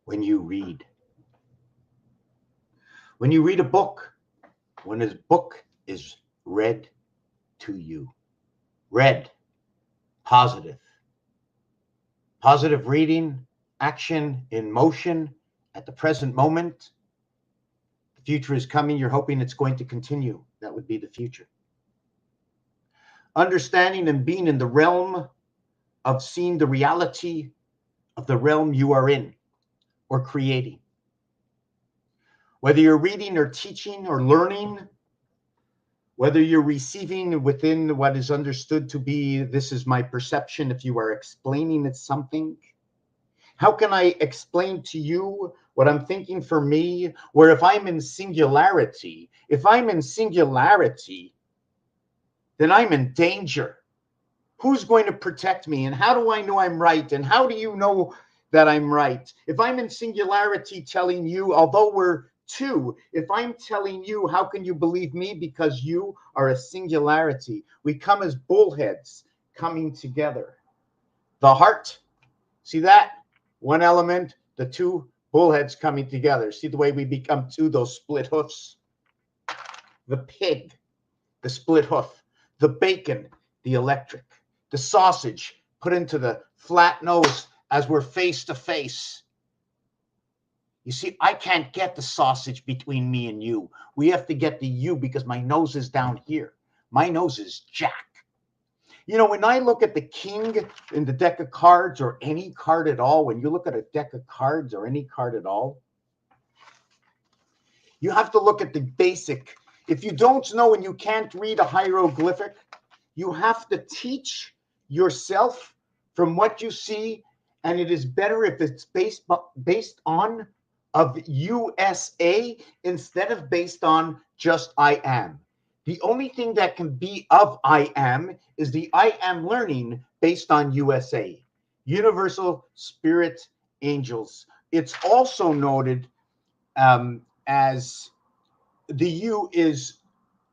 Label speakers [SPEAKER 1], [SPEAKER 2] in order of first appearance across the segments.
[SPEAKER 1] when you read. When you read a book, when a book is read to you. Read, positive. Positive reading, action in motion at the present moment. The future is coming. You're hoping it's going to continue. That would be the future. Understanding and being in the realm of seeing the reality of the realm you are in or creating. Whether you're reading or teaching or learning, whether you're receiving within what is understood to be, this is my perception, if you are explaining it something, how can I explain to you what I'm thinking for me? Where if I'm in singularity, then I'm in danger. Who's going to protect me? And how do I know I'm right? And how do you know that I'm right? If I'm in singularity telling you, although we're two, if I'm telling you, how can you believe me? Because you are a singularity. We come as bullheads coming together. The heart, see that? One element, the two bullheads coming together. See the way we become two, those split hoofs? The pig, the split hoof. The bacon, the electric. The sausage put into the flat nose as we're face to face. You see, I can't get the sausage between me and you. We have to get the you because my nose is down here. My nose is Jack. You know, when I look at the king in the deck of cards or any card at all, when you look at a deck of cards or any card at all, you have to look at the basic. If you don't know and you can't read a hieroglyphic, you have to teach yourself from what you see, and it is better if it's based on of USA instead of based on just I am. The only thing that can be of I am is the I am learning based on USA, Universal Spirit Angels. It's also noted as the U is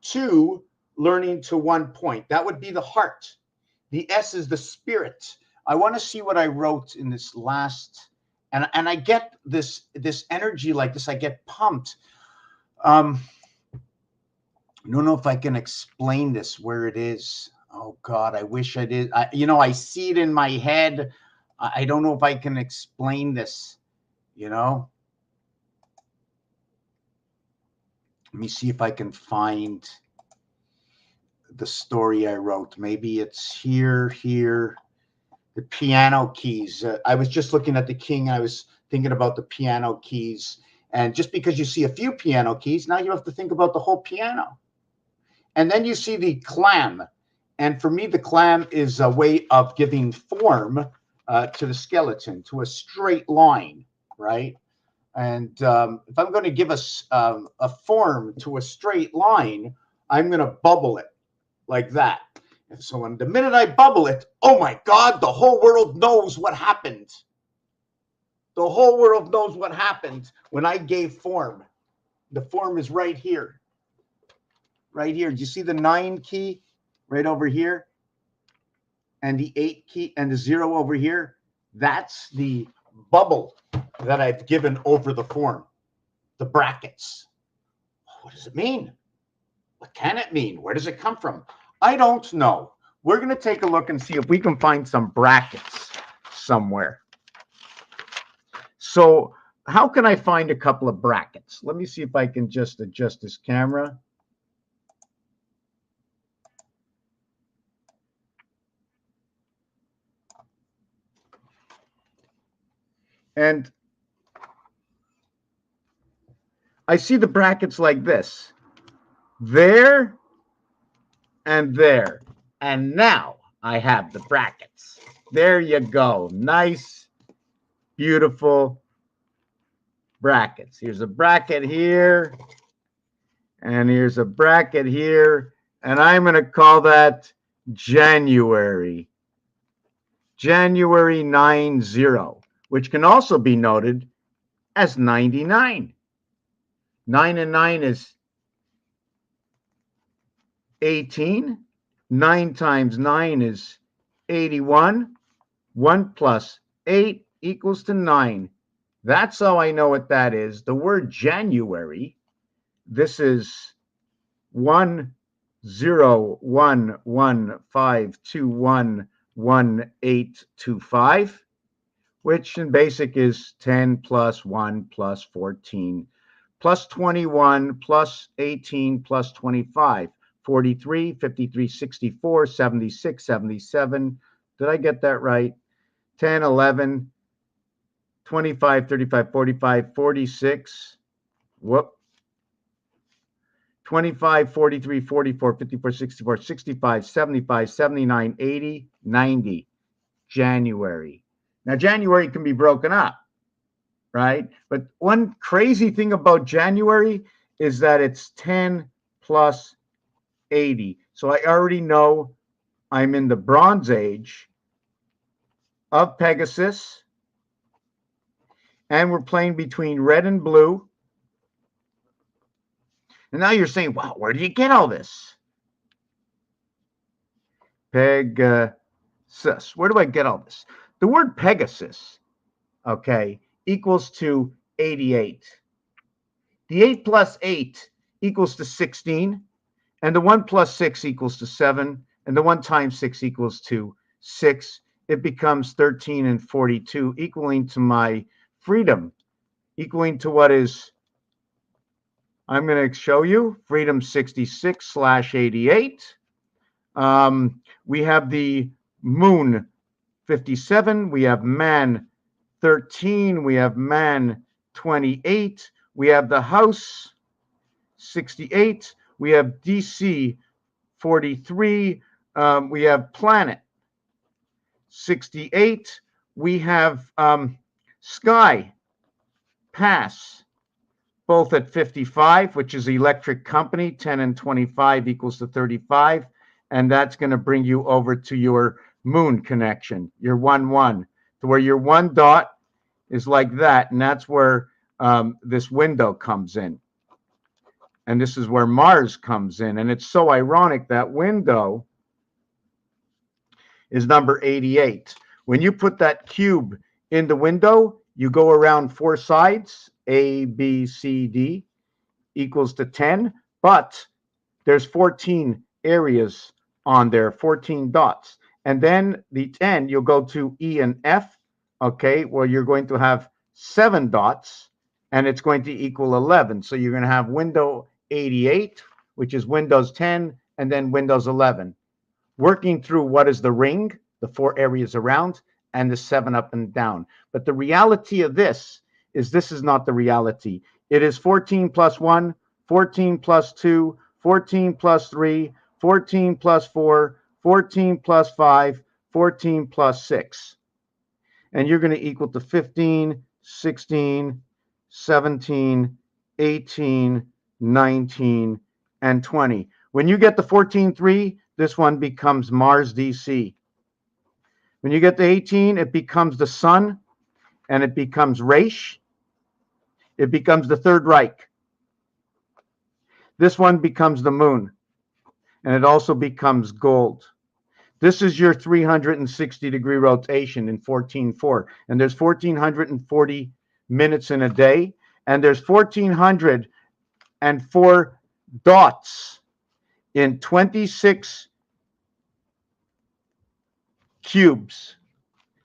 [SPEAKER 1] 2 learning to 1 point. That would be the heart. The S is the spirit. I want to see what I wrote in this last, and I get this energy like this. I get pumped. I don't know if I can explain this where it is. Oh God, I wish I did. I see it in my head. I don't know if I can explain this, Let me see if I can find the story I wrote. Maybe it's here. The piano keys. I was just looking at the king. I was thinking about the piano keys. And just because you see a few piano keys, now you have to think about the whole piano. And then you see the clam. And for me, the clam is a way of giving form to the skeleton, to a straight line, right? And if I'm going to give a form to a straight line, I'm going to bubble it like that. And so when the minute I bubble it, oh my God, the whole world knows what happened. The whole world knows what happened when I gave form. The form is right here. Right here. Do you see the 9 key right over here? And the 8 key and the 0 over here? That's the bubble that I've given over the form. The brackets. What does it mean? What can it mean? Where does it come from? I don't know. We're going to take a look and see if we can find some brackets somewhere. So how can I find a couple of brackets? Let me see if I can just adjust this camera. And I see the brackets like this. There and there. And now I have the brackets. There you go. Nice, beautiful brackets. Here's a bracket here. And here's a bracket here. And I'm going to call that January. January 90, which can also be noted as 99. 9 and 9 is 18. 9 times 9 is 81. 1 plus 8 equals to 9. That's how I know what that is. The word January, this is 10115211825, which in basic is 10 plus 1 plus 14 plus 21 plus 18 plus 25, 43, 53, 64, 76, 77. Did I get that right? 10, 11, 25, 35, 45, 46. Whoop. 25, 43, 44, 54, 64, 65, 75, 79, 80, 90. January. Now, January can be broken up, right? But one crazy thing about January is that it's 10 plus 80. So I already know I'm in the Bronze Age of Pegasus, and we're playing between red and blue. And now you're saying, wow, where do you get all this? Pegasus. Where do I get all this? The word Pegasus, okay, equals to 88. The 8 plus 8 equals to 16, and the 1 plus 6 equals to 7, and the 1 times 6 equals to 6. It becomes 13 and 42, equaling to my freedom, equaling to what is, I'm going to show you, freedom 66/88. We have the moon 57, we have man 13, we have man 28, we have the house 68, we have DC 43, we have planet 68, we have sky pass both at 55, which is electric company. 10 and 25 equals to 35, and that's going to bring you over to your moon connection, your 1-1, to where your 1 dot is like that, and that's where this window comes in. And this is where Mars comes in. And it's so ironic that window is number 88. When you put that cube in the window, you go around 4 sides, A, B, C, D, equals to 10. But there's 14 areas on there, 14 dots. And then the 10, you'll go to E and F, okay, where you're going to have 7 dots, and it's going to equal 11. So you're going to have window 88, which is Windows 10, and then Windows 11. Working through what is the ring, the 4 areas around, and the 7 up and down. But the reality of this is not the reality. It is 14 plus 1, 14 plus 2, 14 plus 3, 14 plus 4, 14 plus 5, 14 plus 6. And you're going to equal to 15, 16, 17, 18, 19, and 20. When you get the 14-3, this one becomes Mars DC. When you get the 18, it becomes the Sun, and it becomes Reich. It becomes the Third Reich. This one becomes the Moon, and it also becomes gold. This is your 360-degree rotation in 14.4, and there's 1,440 minutes in a day, and there's 1,404 dots in 26 cubes.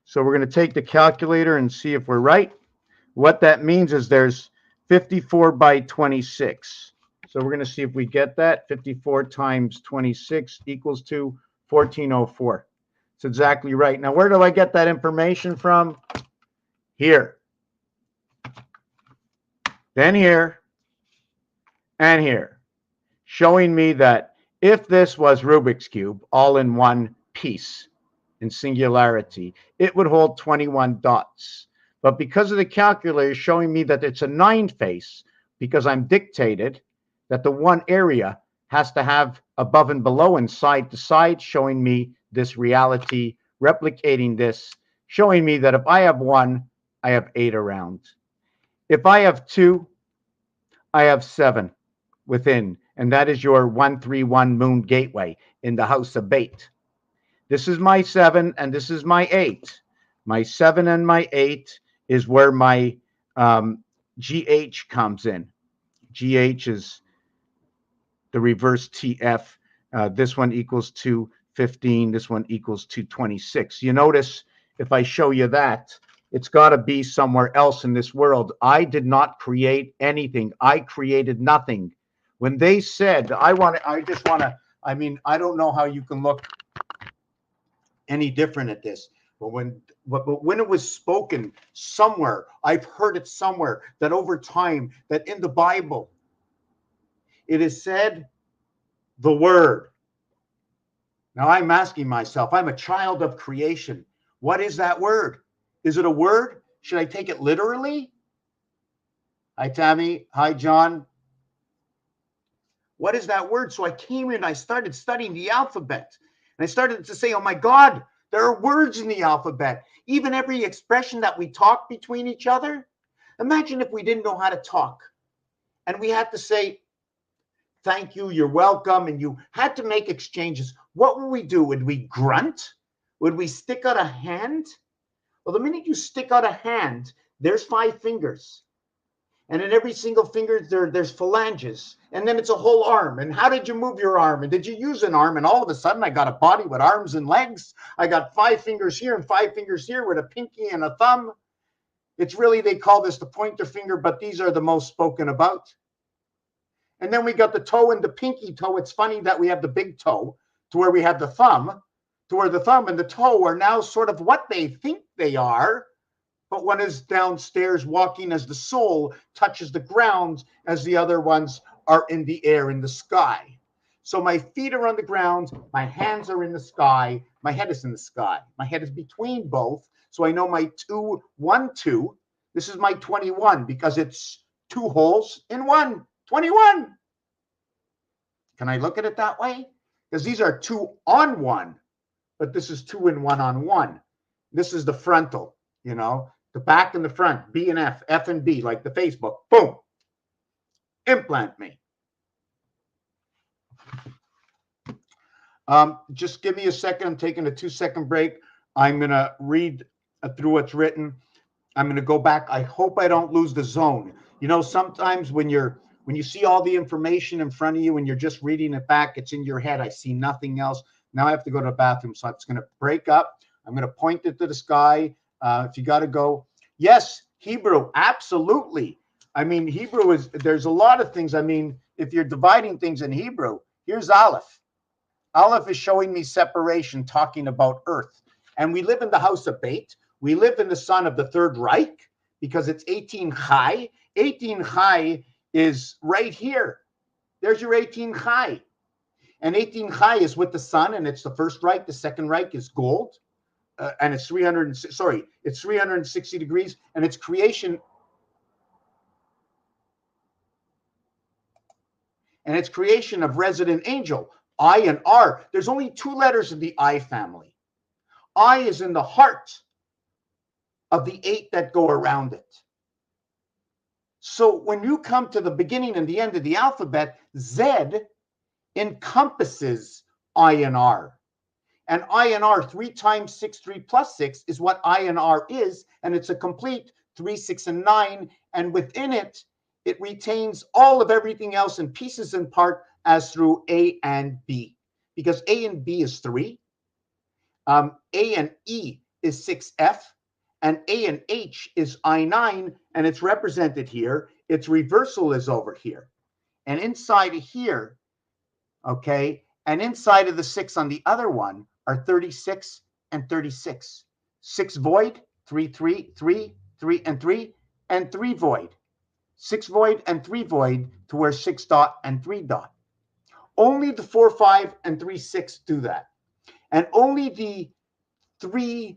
[SPEAKER 1] So we're going to take the calculator and see if we're right. What that means is there's 54 by 26. So we're going to see if we get that. 54 times 26 equals to 1,404. It's exactly right. Now, where do I get that information from? Here. Then here. And here. Showing me that if this was Rubik's Cube all in one piece, in singularity, it would hold 21 dots. But because of the calculator showing me that it's a 9 face, because I'm dictated that the one area has to have above and below and side to side, showing me this reality, replicating this, showing me that if I have 1, I have 8 around. If I have 2, I have 7 within, and that is your 131 moon gateway in the house of Bait. This is my 7, and this is my 8. My 7 and my 8 is where my GH comes in. GH is the reverse TF. This one equals 215. This one equals 226. You notice if I show you that, it's got to be somewhere else in this world. I did not create anything. I created nothing. When they said, I don't know how you can look any different at this. But when it was spoken somewhere, I've heard it somewhere that over time, that in the Bible, it is said the word. Now I'm asking myself, I'm a child of creation. What is that word? Is it a word? Should I take it literally? Hi, Tammy. Hi, John. What is that word? So I came in and I started studying the alphabet. And I started to say, oh my God, there are words in the alphabet. Even every expression that we talk between each other. Imagine if we didn't know how to talk. And we had to say, thank you, you're welcome. And you had to make exchanges. What would we do? Would we grunt? Would we stick out a hand? Well, the minute you stick out a hand, there's 5 fingers. And in every single finger, there's phalanges. And then it's a whole arm. And how did you move your arm? And did you use an arm? And all of a sudden, I got a body with arms and legs. I got 5 fingers here and 5 fingers here with a pinky and a thumb. It's really, they call this the pointer finger, but these are the most spoken about. And then we got the toe and the pinky toe. It's funny that we have the big toe to where we have the thumb, to where the thumb and the toe are now sort of what they think they are. But one is downstairs walking as the soul touches the ground, as the other ones are in the air, in the sky. So my feet are on the ground, my hands are in the sky, my head is in the sky. My head is between both. So I know my 2, 1, 2. This is my 21 because it's 2 holes in 1. 21. Can I look at it that way? Because these are 2 on 1, but this is 2 and 1 on 1. This is the frontal, you know, the back and the front, B and F, F and B, like the Facebook. Boom. Implant me. Just give me a second. I'm taking a 2-second break. I'm going to read through what's written. I'm going to go back. I hope I don't lose the zone. You know, sometimes when you see all the information in front of you and you're just reading it back, it's in your head. I see nothing else. Now I have to go to the bathroom. So I'm just going to break up. I'm going to point it to the sky. If you got to go. Yes, Hebrew. Absolutely. I mean, Hebrew there's a lot of things. I mean, if you're dividing things in Hebrew, here's Aleph. Aleph is showing me separation, talking about earth. And we live in the house of Beit. We live in the son of the Third Reich because it's 18 Chai. 18 Chai is right here. There's your 18 Chai. And 18 Chai is with the sun, and it's the First Reich. The Second Reich is gold. And it's 360 degrees, and it's creation. And it's creation of resident angel, I and R. There's only 2 letters in the I family. I is in the heart of the 8 that go around it. So when you come to the beginning and the end of the alphabet, Z encompasses I and R. And I and R, 3 times 6, 3 plus 6 is what I and R is. And it's a complete 3, 6, and 9. And within it, it retains all of everything else in pieces and part as through A and B. Because A and B is 3. A and E is 6F. And A and H is I9. And it's represented here. Its reversal is over here. And inside of here, okay, and inside of the 6 on the other one, are 36 and 36. 6 void, 3, 3, 3, 3, and 3, and 3 void. 6 void and 3 void to where 6 dot and 3 dot. Only the 4, 5, and 3, 6 do that. And only the 3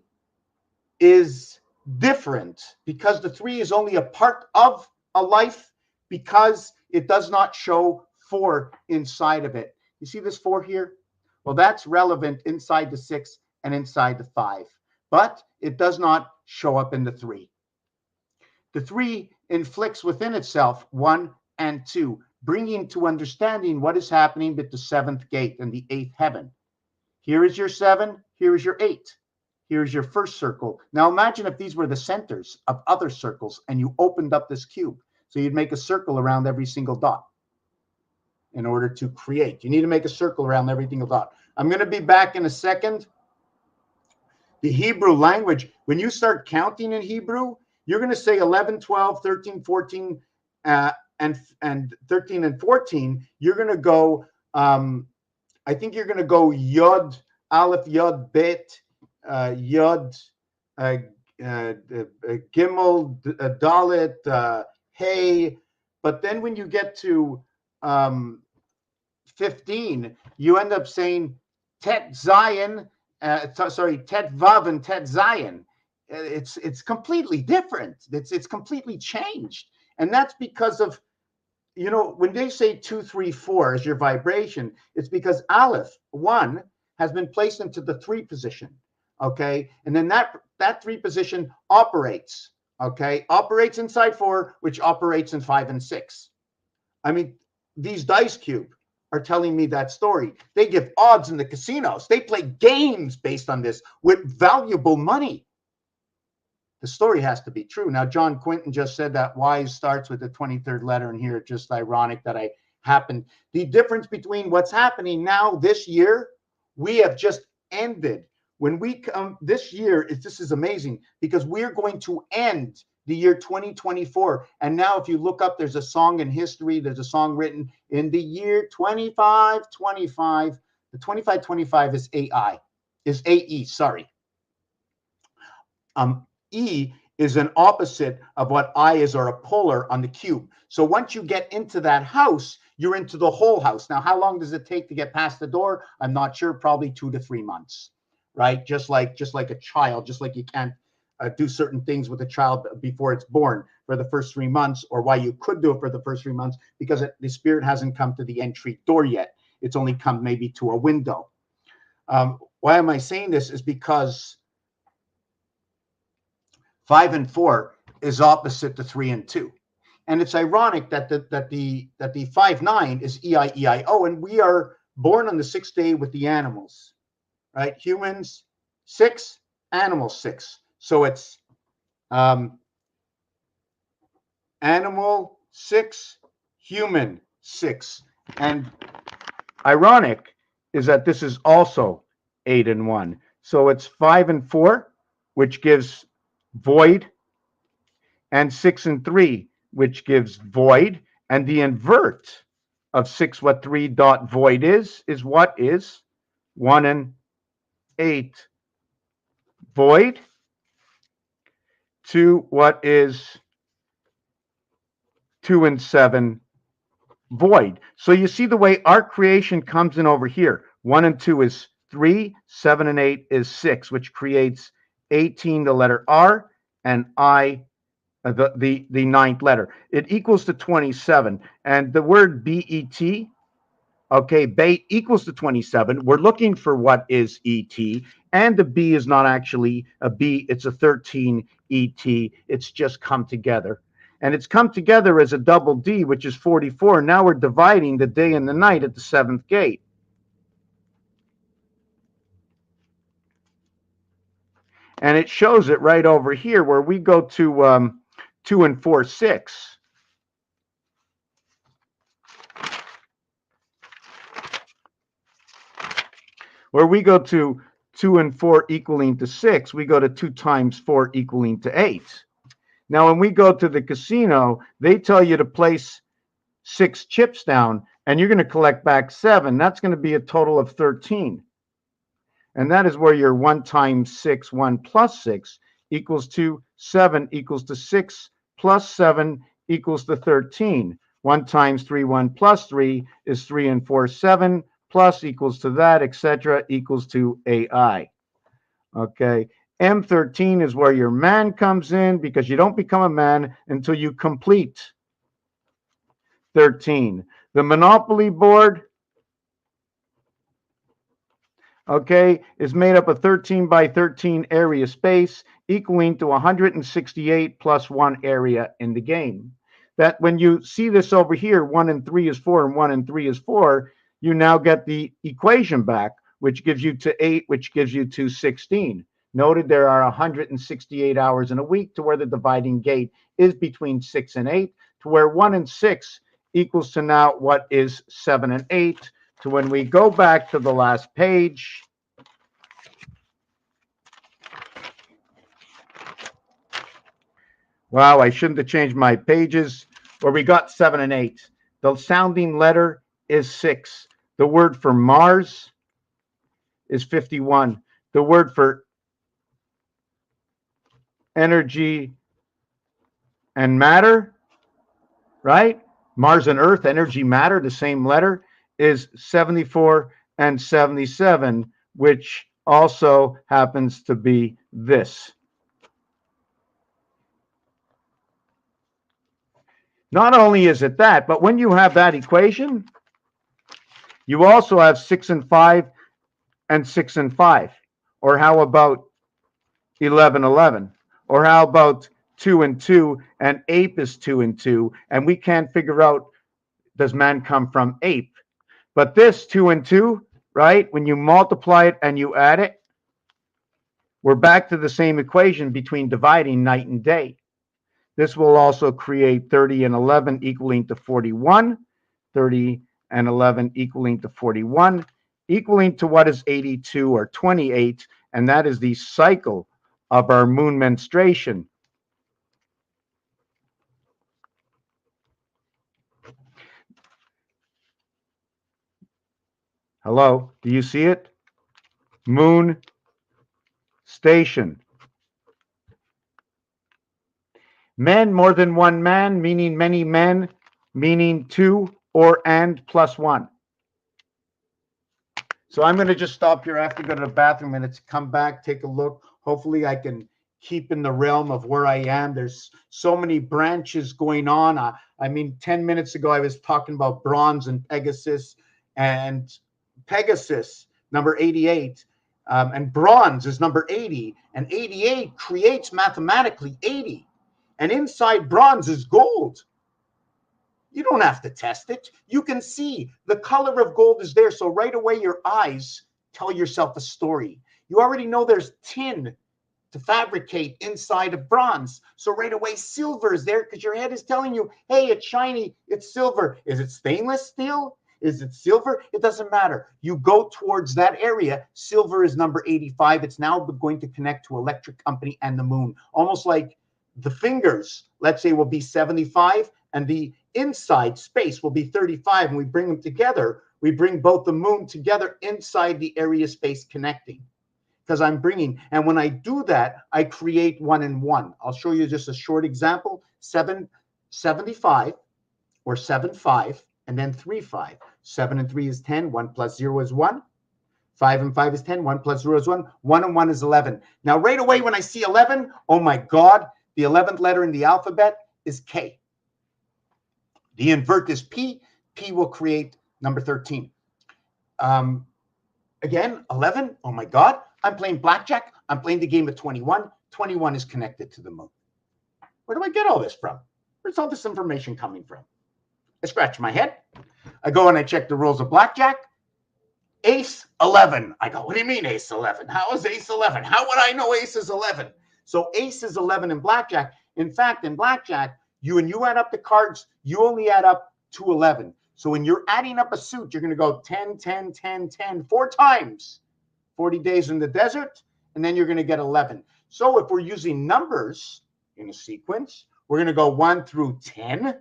[SPEAKER 1] is different because the 3 is only a part of a life because it does not show 4 inside of it. You see this 4 here? Well, that's relevant inside the 6 and inside the 5, but it does not show up in the 3. The 3 inflicts within itself 1 and 2, bringing to understanding what is happening with the 7th gate and the 8th heaven. Here is your 7, here is your 8. Here's your first circle. Now imagine if these were the centers of other circles and you opened up this cube. So you'd make a circle around every single dot in order to create. You need to make a circle around every single dot. I'm going to be back in a second. The Hebrew language, when you start counting in Hebrew, you're going to say 11, 12, 13, 14, and 13 and 14. You're going to go, I think you're going to go Yod, Aleph, Yod, Bet, Yod, Gimel, Dalet, Hey. But then when you get to 15, you end up saying Tet Zion, Tet Vav and Tet Zion. It's completely different. It's completely changed. And that's because of, you know, when they say 2, 3, 4 as your vibration, it's because Aleph, 1, has been placed into the 3 position, okay? And then that 3 position operates, okay? Operates inside 4, which operates in 5 and 6. I mean, these dice cube are telling me that story. They give odds in the casinos. They play games based on this with valuable money. The story has to be true. Now, John Quinton just said that Y starts with the 23rd letter, and here it's just ironic that I happened. The difference between what's happening now this year, we have just ended. When we come this year, this is amazing because we're going to end the year 2024. And now if you look up, there's a song in history, there's a song written in the year 2525. The 2525 is AE, sorry. E is an opposite of what I is, or a polar on the cube. So once you get into that house, you're into the whole house. Now, how long does it take to get past the door? I'm not sure, probably 2 to 3 months, right? Just like a child, just like you can't do certain things with a child before it's born for the first 3 months, or why you could do it for the first 3 months, because the spirit hasn't come to the entry door yet. It's only come maybe to a window. Why am I saying this? Is because 5 and 4 is opposite to 3 and 2. And it's ironic that the 5-9 is EIEIO, and we are born on the 6th day with the animals, right? Humans 6, animals 6. So it's animal 6, human 6. And ironic is that this is also 8 and 1. So it's 5 and 4, which gives void, and 6 and 3, which gives void. And the invert of 6, what 3 dot void is what is 1 and 8 void, to what is 2 and 7 void. So you see the way our creation comes in over here. 1 and 2 is 3, 7 and 8 is 6, which creates 18, the letter R, and I, the ninth letter. It equals to 27. And the word BET, okay, bait equals to 27. We're looking for what is ET, and the B is not actually a B, it's a 13 ET. It's just come together. And it's come together as a double D, which is 44. Now we're dividing the day and the night at the 7th gate. And it shows it right over here where we go to 2 and 4, 6. Where we go to 2 and 4 equaling to 6, we go to 2 times 4 equaling to 8. Now, when we go to the casino, they tell you to place 6 chips down, and you're going to collect back 7. That's going to be a total of 13. And that is where your 1 times 6, 1 plus 6 equals to 7 equals to 6 plus 7 equals to 13. 1 times 3, 1 plus 3 is 3 and 4, 7 plus equals to that, etc., equals to AI. Okay. M13 is where your man comes in, because you don't become a man until you complete 13. The Monopoly board, okay, is made up of 13 by 13 area space, equaling to 168 plus 1 area in the game. That when you see this over here, 1 and 3 is 4 and 1 and 3 is 4, you now get the equation back, which gives you to 8, which gives you to 16. Noted there are 168 hours in a week, to where the dividing gate is between 6 and 8, to where 1 and 6 equals to now what is 7 and 8, to when we go back to the last page. Wow, I shouldn't have changed my pages. Where we got 7 and 8. The sounding letter is 6. The word for Mars is 51. The word for energy and matter, right? Mars and Earth, energy, matter, the same letter, is 74 and 77, which also happens to be this. Not only is it that, but when you have that equation, you also have 6 and 5 and 6 and 5. Or how about 11, 11? Or how about 2 and 2, and ape is 2 and 2, and we can't figure out, does man come from ape? But this 2 and 2, right, when you multiply it and you add it, we're back to the same equation between dividing night and day. This will also create 30 and 11 equaling to 41, 30 and 11 equaling to 41, equaling to what is 82 or 28, and that is the cycle of our moon menstruation. Hello, do you see it? Moon station. Men, more than one man, meaning many men, meaning 2 or and plus 1. So I'm going to just stop here. I have to go to the bathroom and it's come back, take a look. Hopefully I can keep in the realm of where I am. There's so many branches going on. I mean, 10 minutes ago, I was talking about bronze and Pegasus, number 88, and bronze is number 80, and 88 creates mathematically 80. And inside bronze is gold. You don't have to test it. You can see the color of gold is there. So right away, your eyes tell yourself a story. You already know there's tin to fabricate inside of bronze. So right away, silver is there because your head is telling you, hey, it's shiny, it's silver. Is it stainless steel? Is it silver? It doesn't matter. You go towards that area. Silver is number 85. It's now going to connect to electric company and the moon. Almost like the fingers, let's say, will be 75, and the inside space will be 35, and we bring them together. We bring both the moon together inside the area space connecting, because I'm bringing, and when I do that, I create 1 and 1. I'll show you just a short example. 75 or 75, and then 3, 5. 7 and 3 is 10. 1 plus 0 is 1. 5 and 5 is 10. 1 plus 0 is 1. 1 and 1 is 11. Now, right away, when I see 11, oh my God, the 11th letter in the alphabet is K. The invert is P. P will create number 13. Again, 11. Oh my God. I'm playing blackjack. I'm playing the game of 21. 21 is connected to the moon. Where do I get all this from? Where's all this information coming from? I scratch my head. I go and I check the rules of blackjack. Ace 11. I go, what do you mean ace 11? How is ace 11? How would I know ace is 11? So ace is 11 in blackjack. In fact, in blackjack, when you add up the cards, you only add up to 11. So when you're adding up a suit, you're going to go 10, 10, 10, 10, 4 times. 40 days in the desert, and then you're going to get 11. So if we're using numbers in a sequence, we're going to go 1 through 10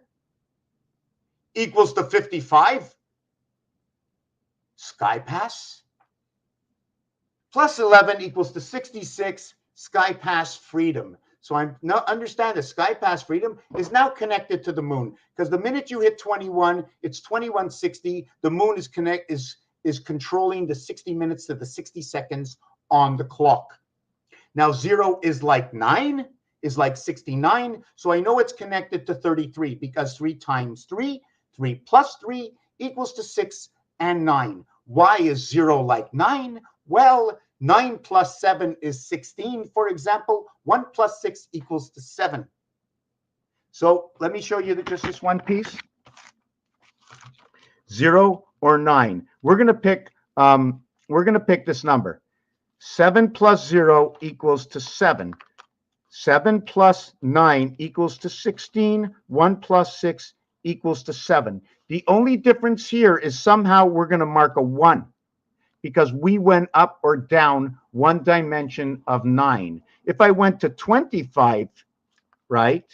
[SPEAKER 1] equals to 55. Sky pass. Plus 11 equals to 66. Sky pass freedom. So I now understand that sky pass freedom is now connected to the moon, because the minute you hit 21, it's 2160. The moon is controlling the 60 minutes to the 60 seconds on the clock. Now 0 is like 9, is like 69. So I know it's connected to 33, because 3 times 3, 3 plus 3 equals to 6 and 9. Why is 0 like 9? Well, 9 plus 7 is 16, for example. 1 plus 6 equals to 7. So let me show you just this one piece. 0 or 9. We're going to pick this number. 7 plus 0 equals to 7. 7 plus 9 equals to 16. 1 plus 6 equals to 7. The only difference here is somehow we're going to mark a 1 because we went up or down one dimension of 9. If I went to 25, right,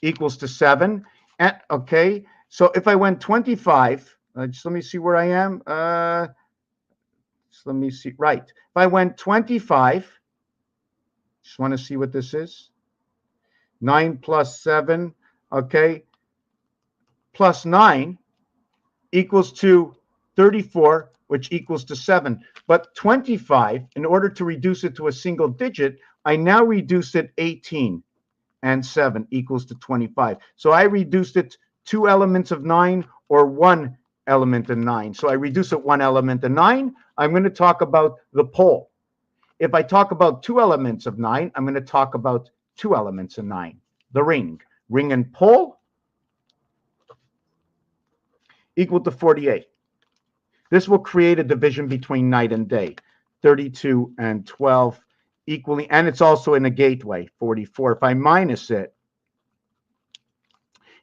[SPEAKER 1] equals to 7. And, okay, so if I went 25, just let me see where I am. Let me see. Right. If I went 25, just want to see what this is. 9 plus 7, okay, plus 9 equals to 34, which equals to 7. But 25, in order to reduce it to a single digit, I now reduce it 18, and 7 equals to 25. So I reduced it 2 elements of 9 or 1 element of 9. So I reduce it 1 element of 9. I'm going to talk about the pole. If I talk about 2 elements of 9, I'm going to talk about 2 elements of 9. The ring. Ring and pole equal to 48. This will create a division between night and day. 32 and 12 equally, and it's also in a gateway, 44. If I minus it,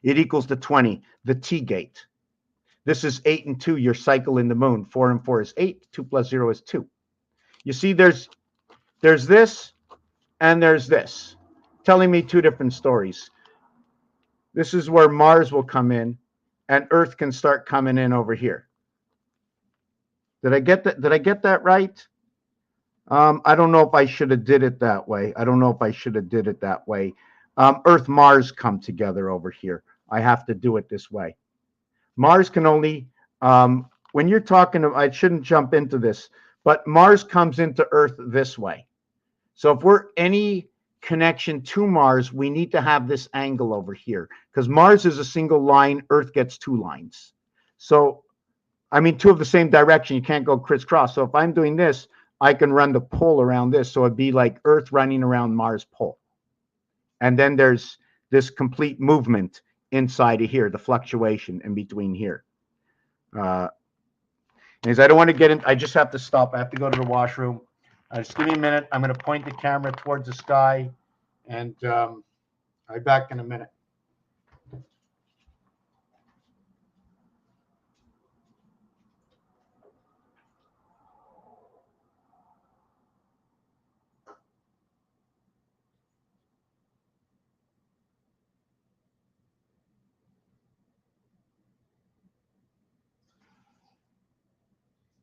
[SPEAKER 1] it equals to 20, the T gate. This is 8 and 2, your cycle in the moon. 4 and 4 is 8. 2 plus 0 is 2. You see, there's this and there's this, telling me 2 different stories. This is where Mars will come in, and Earth can start coming in over here. Did I get that? Did I get that right? I don't know if I should have did it that way. Earth, Mars come together over here. I have to do it this way. Mars can only, when you're talking, I shouldn't jump into this, but Mars comes into Earth this way. So if we're any connection to Mars, we need to have this angle over here because Mars is a single line, Earth gets 2 lines. So, I mean, 2 of the same direction, you can't go crisscross. So if I'm doing this, I can run the pole around this. So it'd be like Earth running around Mars pole. And then there's this complete movement inside of here, the fluctuation in between here. Because I don't want to get in, I just have to stop. I have to go to the washroom. Just give me a minute. I'm going to point the camera towards the sky, and I'll be back in a minute.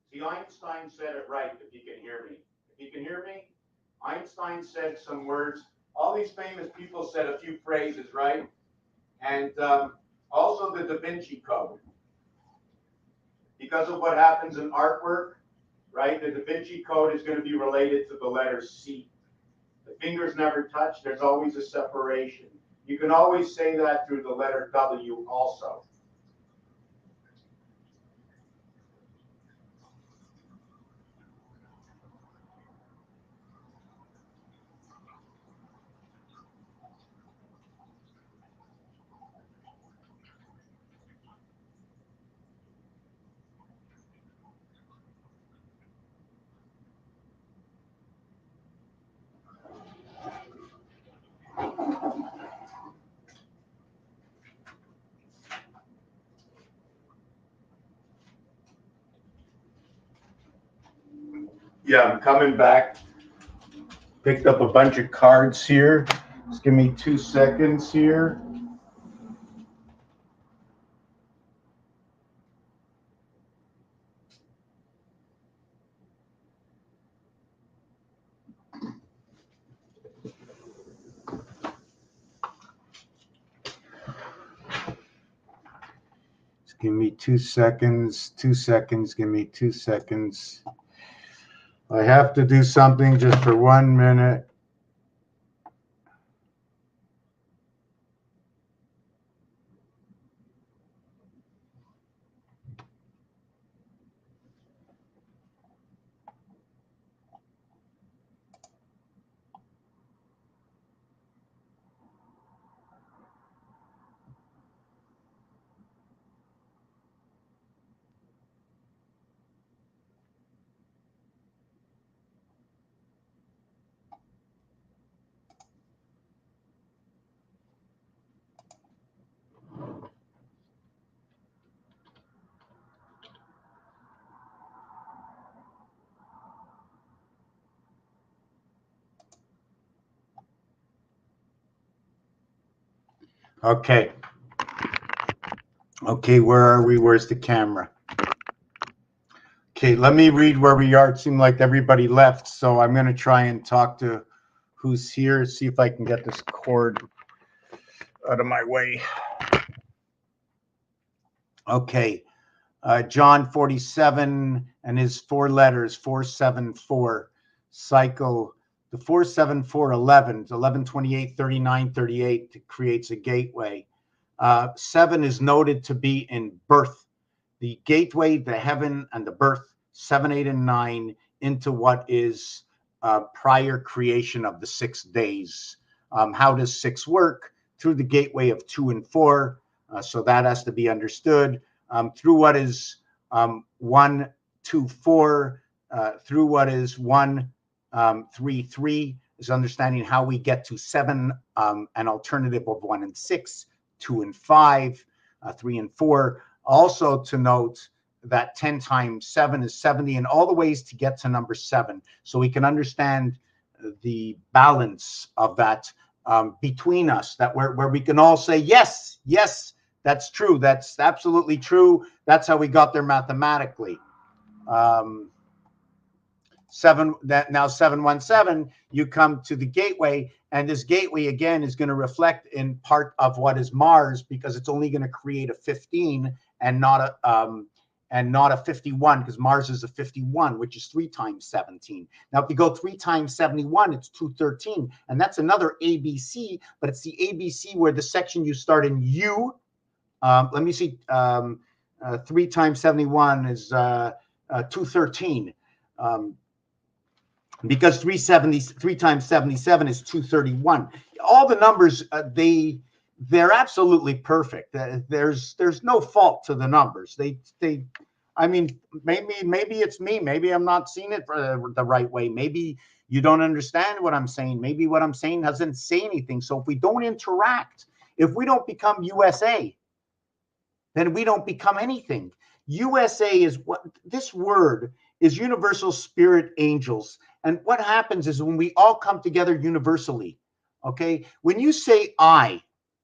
[SPEAKER 1] See, Einstein said it right, if you can hear me. If you can hear me, Einstein said some words. All these famous people said a few phrases, right? And also the Da Vinci Code. Because of what happens in artwork, right? The Da Vinci Code is going to be related to the letter C. The fingers never touch. There's always a separation. You can always say that through the letter W also. Yeah, I'm coming back. Picked up a bunch of cards here. Just give me 2 seconds here. Just give me 2 seconds. 2 seconds. Give me 2 seconds. I have to do something just for 1 minute. Okay. Okay, where are we? Where's the camera? Okay, let me read where we are. It seemed like everybody left, so I'm going to try and talk to who's here, see if I can get this cord out of my way. Okay, John 47 and his 4 letters, 474, cycle the 474 11, 11, 28, 39, 38 creates a gateway. 7 is noted to be in birth, the gateway, the heaven, and the birth, 7, 8, and 9 into what is prior creation of the 6 days. How does 6 work? Through the gateway of 2 and 4. So that has to be understood. Through what is 1, 2, 4, through what is 1, 3, 3 is understanding how we get to 7, an alternative of 1 and 6, 2 and 5, 3 and 4. Also to note that 10 times 7 is 70, and all the ways to get to number 7. So we can understand the balance of that between us, that where we can all say, yes, yes, that's true. That's absolutely true. That's how we got there mathematically. 7, that now 717, you come to the gateway, and this gateway again is going to reflect in part of what is Mars, because it's only going to create a 15 and not a 51, because Mars is a 51, which is 3 times 17. Now, if you go 3 times 71, it's 213, and that's another ABC, but it's the ABC where the section you start in U. Let me see. 3 times 71 is 213. Because 3 times 77 is 231. All the numbers, they're absolutely perfect. There's no fault to the numbers. I mean, maybe it's me. Maybe I'm not seeing it the right way. Maybe you don't understand what I'm saying. Maybe what I'm saying doesn't say anything. So if we don't interact, if we don't become USA, then we don't become anything. USA is what this word is, universal spirit angels. And what happens is when we all come together universally, okay, when you say I,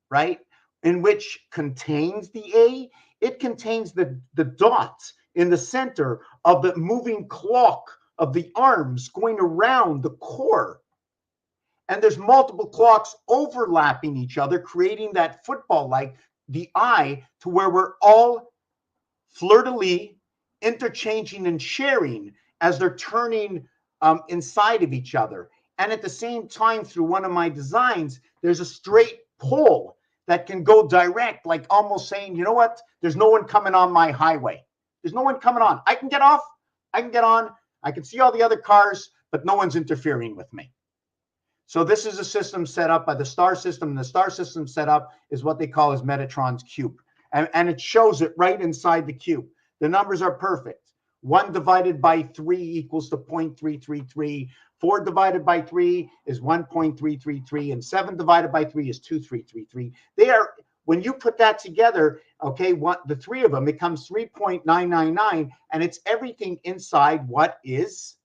[SPEAKER 1] right, in which contains the A, it contains the dots in the center of the moving clock of the arms going around the core. And there's multiple clocks overlapping each other, creating that football like the I, to where we're all fleur-de-lis, interchanging and sharing as they're turning inside of each other. And at the same time, through one of my designs, there's a straight pole that can go direct, like almost saying, you know what? There's no one coming on my highway. There's no one coming on. I can get off. I can get on. I can see all the other cars, but no one's interfering with me. So this is a system set up by the star system. And the star system set up is what they call as Metatron's cube. And it shows it right inside the cube. The numbers are perfect. 1 divided by 3 equals to 0.333. 4 divided by 3 is 1.333. And 7 divided by 3 is 2.333. They are, when you put that together, okay, the 3 of them, it comes 3.999. And it's everything inside what is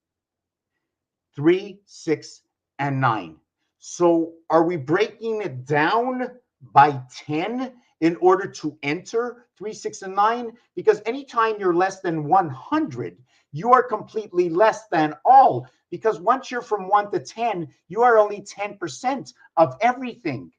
[SPEAKER 1] 3, 6, and 9. So are we breaking it down by 10 in order to enter 3, 6, and 9? Because anytime you're less than 100, you are completely less than all. Because once you're from 1 to 10, you are only 10% of everything.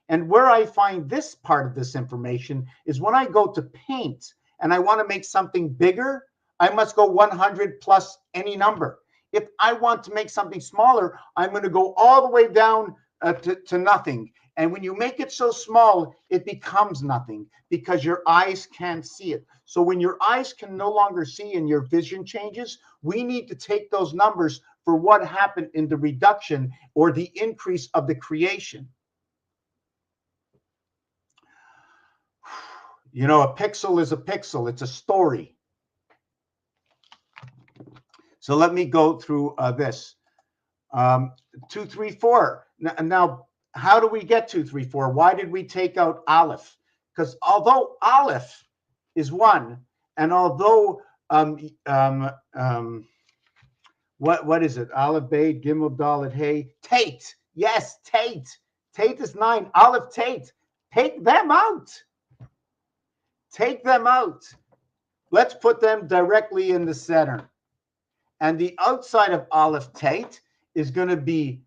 [SPEAKER 1] And where I find this part of this information is when I go to paint and I want to make something bigger, I must go 100 plus any number. If I want to make something smaller, I'm going to go all the way down to nothing. And when you make it so small, it becomes nothing because your eyes can't see it. So when your eyes can no longer see and your vision changes, we need to take those numbers for what happened in the reduction or the increase of the creation. You know, a pixel is a pixel. It's a story. So let me go through this. 2, 3, 4. Now, how do we get 2, 3, 4? Why did we take out Aleph? Because although Aleph is 1, and although what is it? Aleph, Beit, Gimel, Dalet, Hey, Tate. Yes, Tate. Tate is 9. Aleph, Tate. Take them out. Take them out. Let's put them directly in the center. And the outside of Aleph Tate is going to be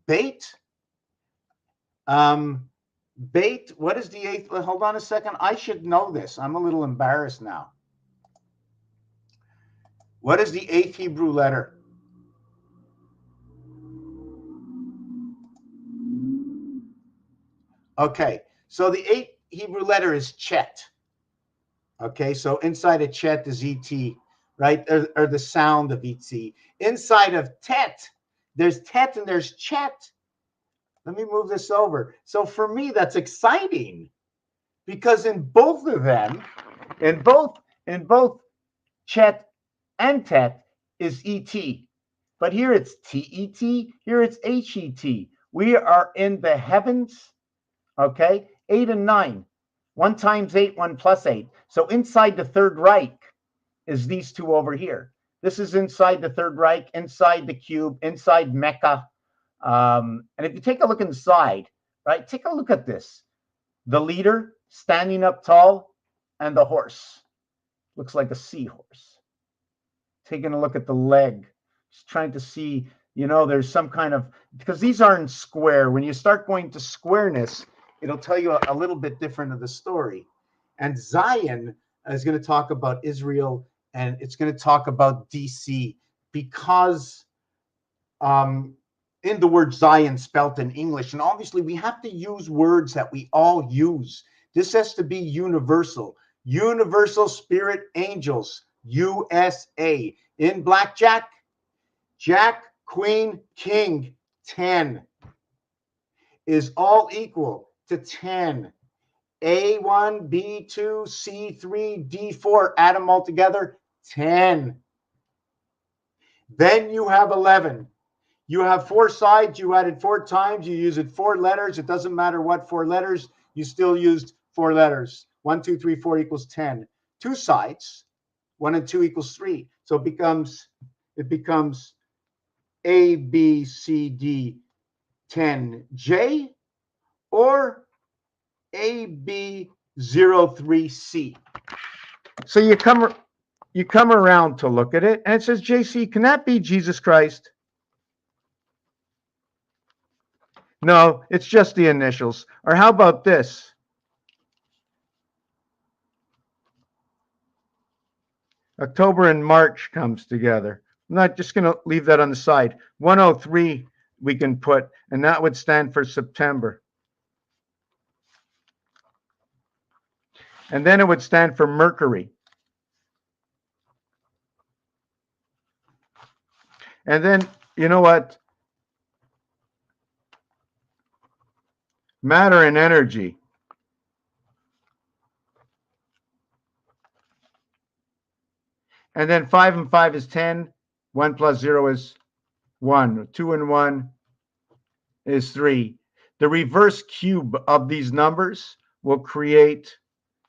[SPEAKER 1] Beit. Beit, what is the eighth? Hold on a second. I should know this. I'm a little embarrassed now. What is the eighth Hebrew letter? Okay, so the eighth Hebrew letter is Chet. Okay, so inside of Chet is ET, right? Or the sound of ET. Inside of Tet, there's Tet and there's Chet. Let me move this over. So for me, that's exciting because in both of them, in both Chet and Tet is ET. But here it's TET, here it's HET. We are in the heavens, okay? 8 and 9. 1 times 8, 1 plus 8. So inside the Third Reich is these two over here. This is inside the Third Reich, inside the cube, inside Mecca. And if you take a look inside, right, take a look at this. The leader standing up tall and the horse. Looks like a seahorse. Taking a look at the leg. Just trying to see, you know, there's some kind of, because these aren't square. When you start going to squareness, it'll tell you a little bit different of the story. And Zion is going to talk about Israel, and it's going to talk about DC because in the word Zion spelt in English, and obviously we have to use words that we all use. This has to be universal. Universal Spirit Angels, USA. In blackjack, Jack, Queen, King, 10 is all equal to 10. A1, B2, C3, D4, add them all together, 10. Then you have 11. You have 4 sides, you added 4 times, you use it 4 letters. It doesn't matter what 4 letters, you still used 4 letters. 1, 2, 3, 4 equals 10. 2 sides, 1 and 2 equals 3. So it becomes A, B, C, D, 10J, or AB03C. So you come around to look at it, and it says, JC, can that be Jesus Christ? No, it's just the initials. Or how about this? October and March comes together. I'm not just going to leave that on the side. 103 we can put, and that would stand for September. And then it would stand for Mercury. And then, you know what? Matter and energy. And then 5 and 5 is 10. 1 plus 0 is 1. 2 and 1 is 3. The reverse cube of these numbers will create,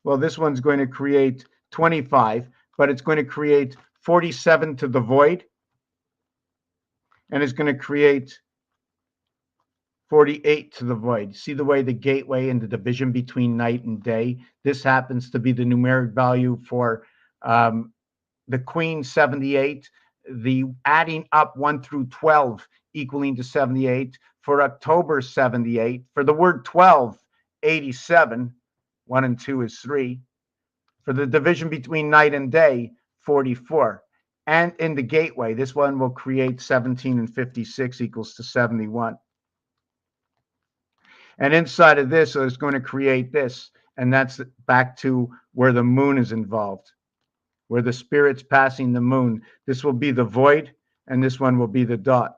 [SPEAKER 1] well, this one's going to create 25, but it's going to create 47 to the void. And it's going to create 48 to the void. See the way the gateway and the division between night and day? This happens to be the numeric value for the Queen, 78. The adding up 1 through 12 equaling to 78. For October, 78. For the word 12, 87. 1 and 2 is 3. For the division between night and day, 44. And in the gateway, this one will create 17 and 56 equals to 71. And inside of this, so it's going to create this. And that's back to where the moon is involved, where the spirit's passing the moon. This will be the void, and this one will be the dot.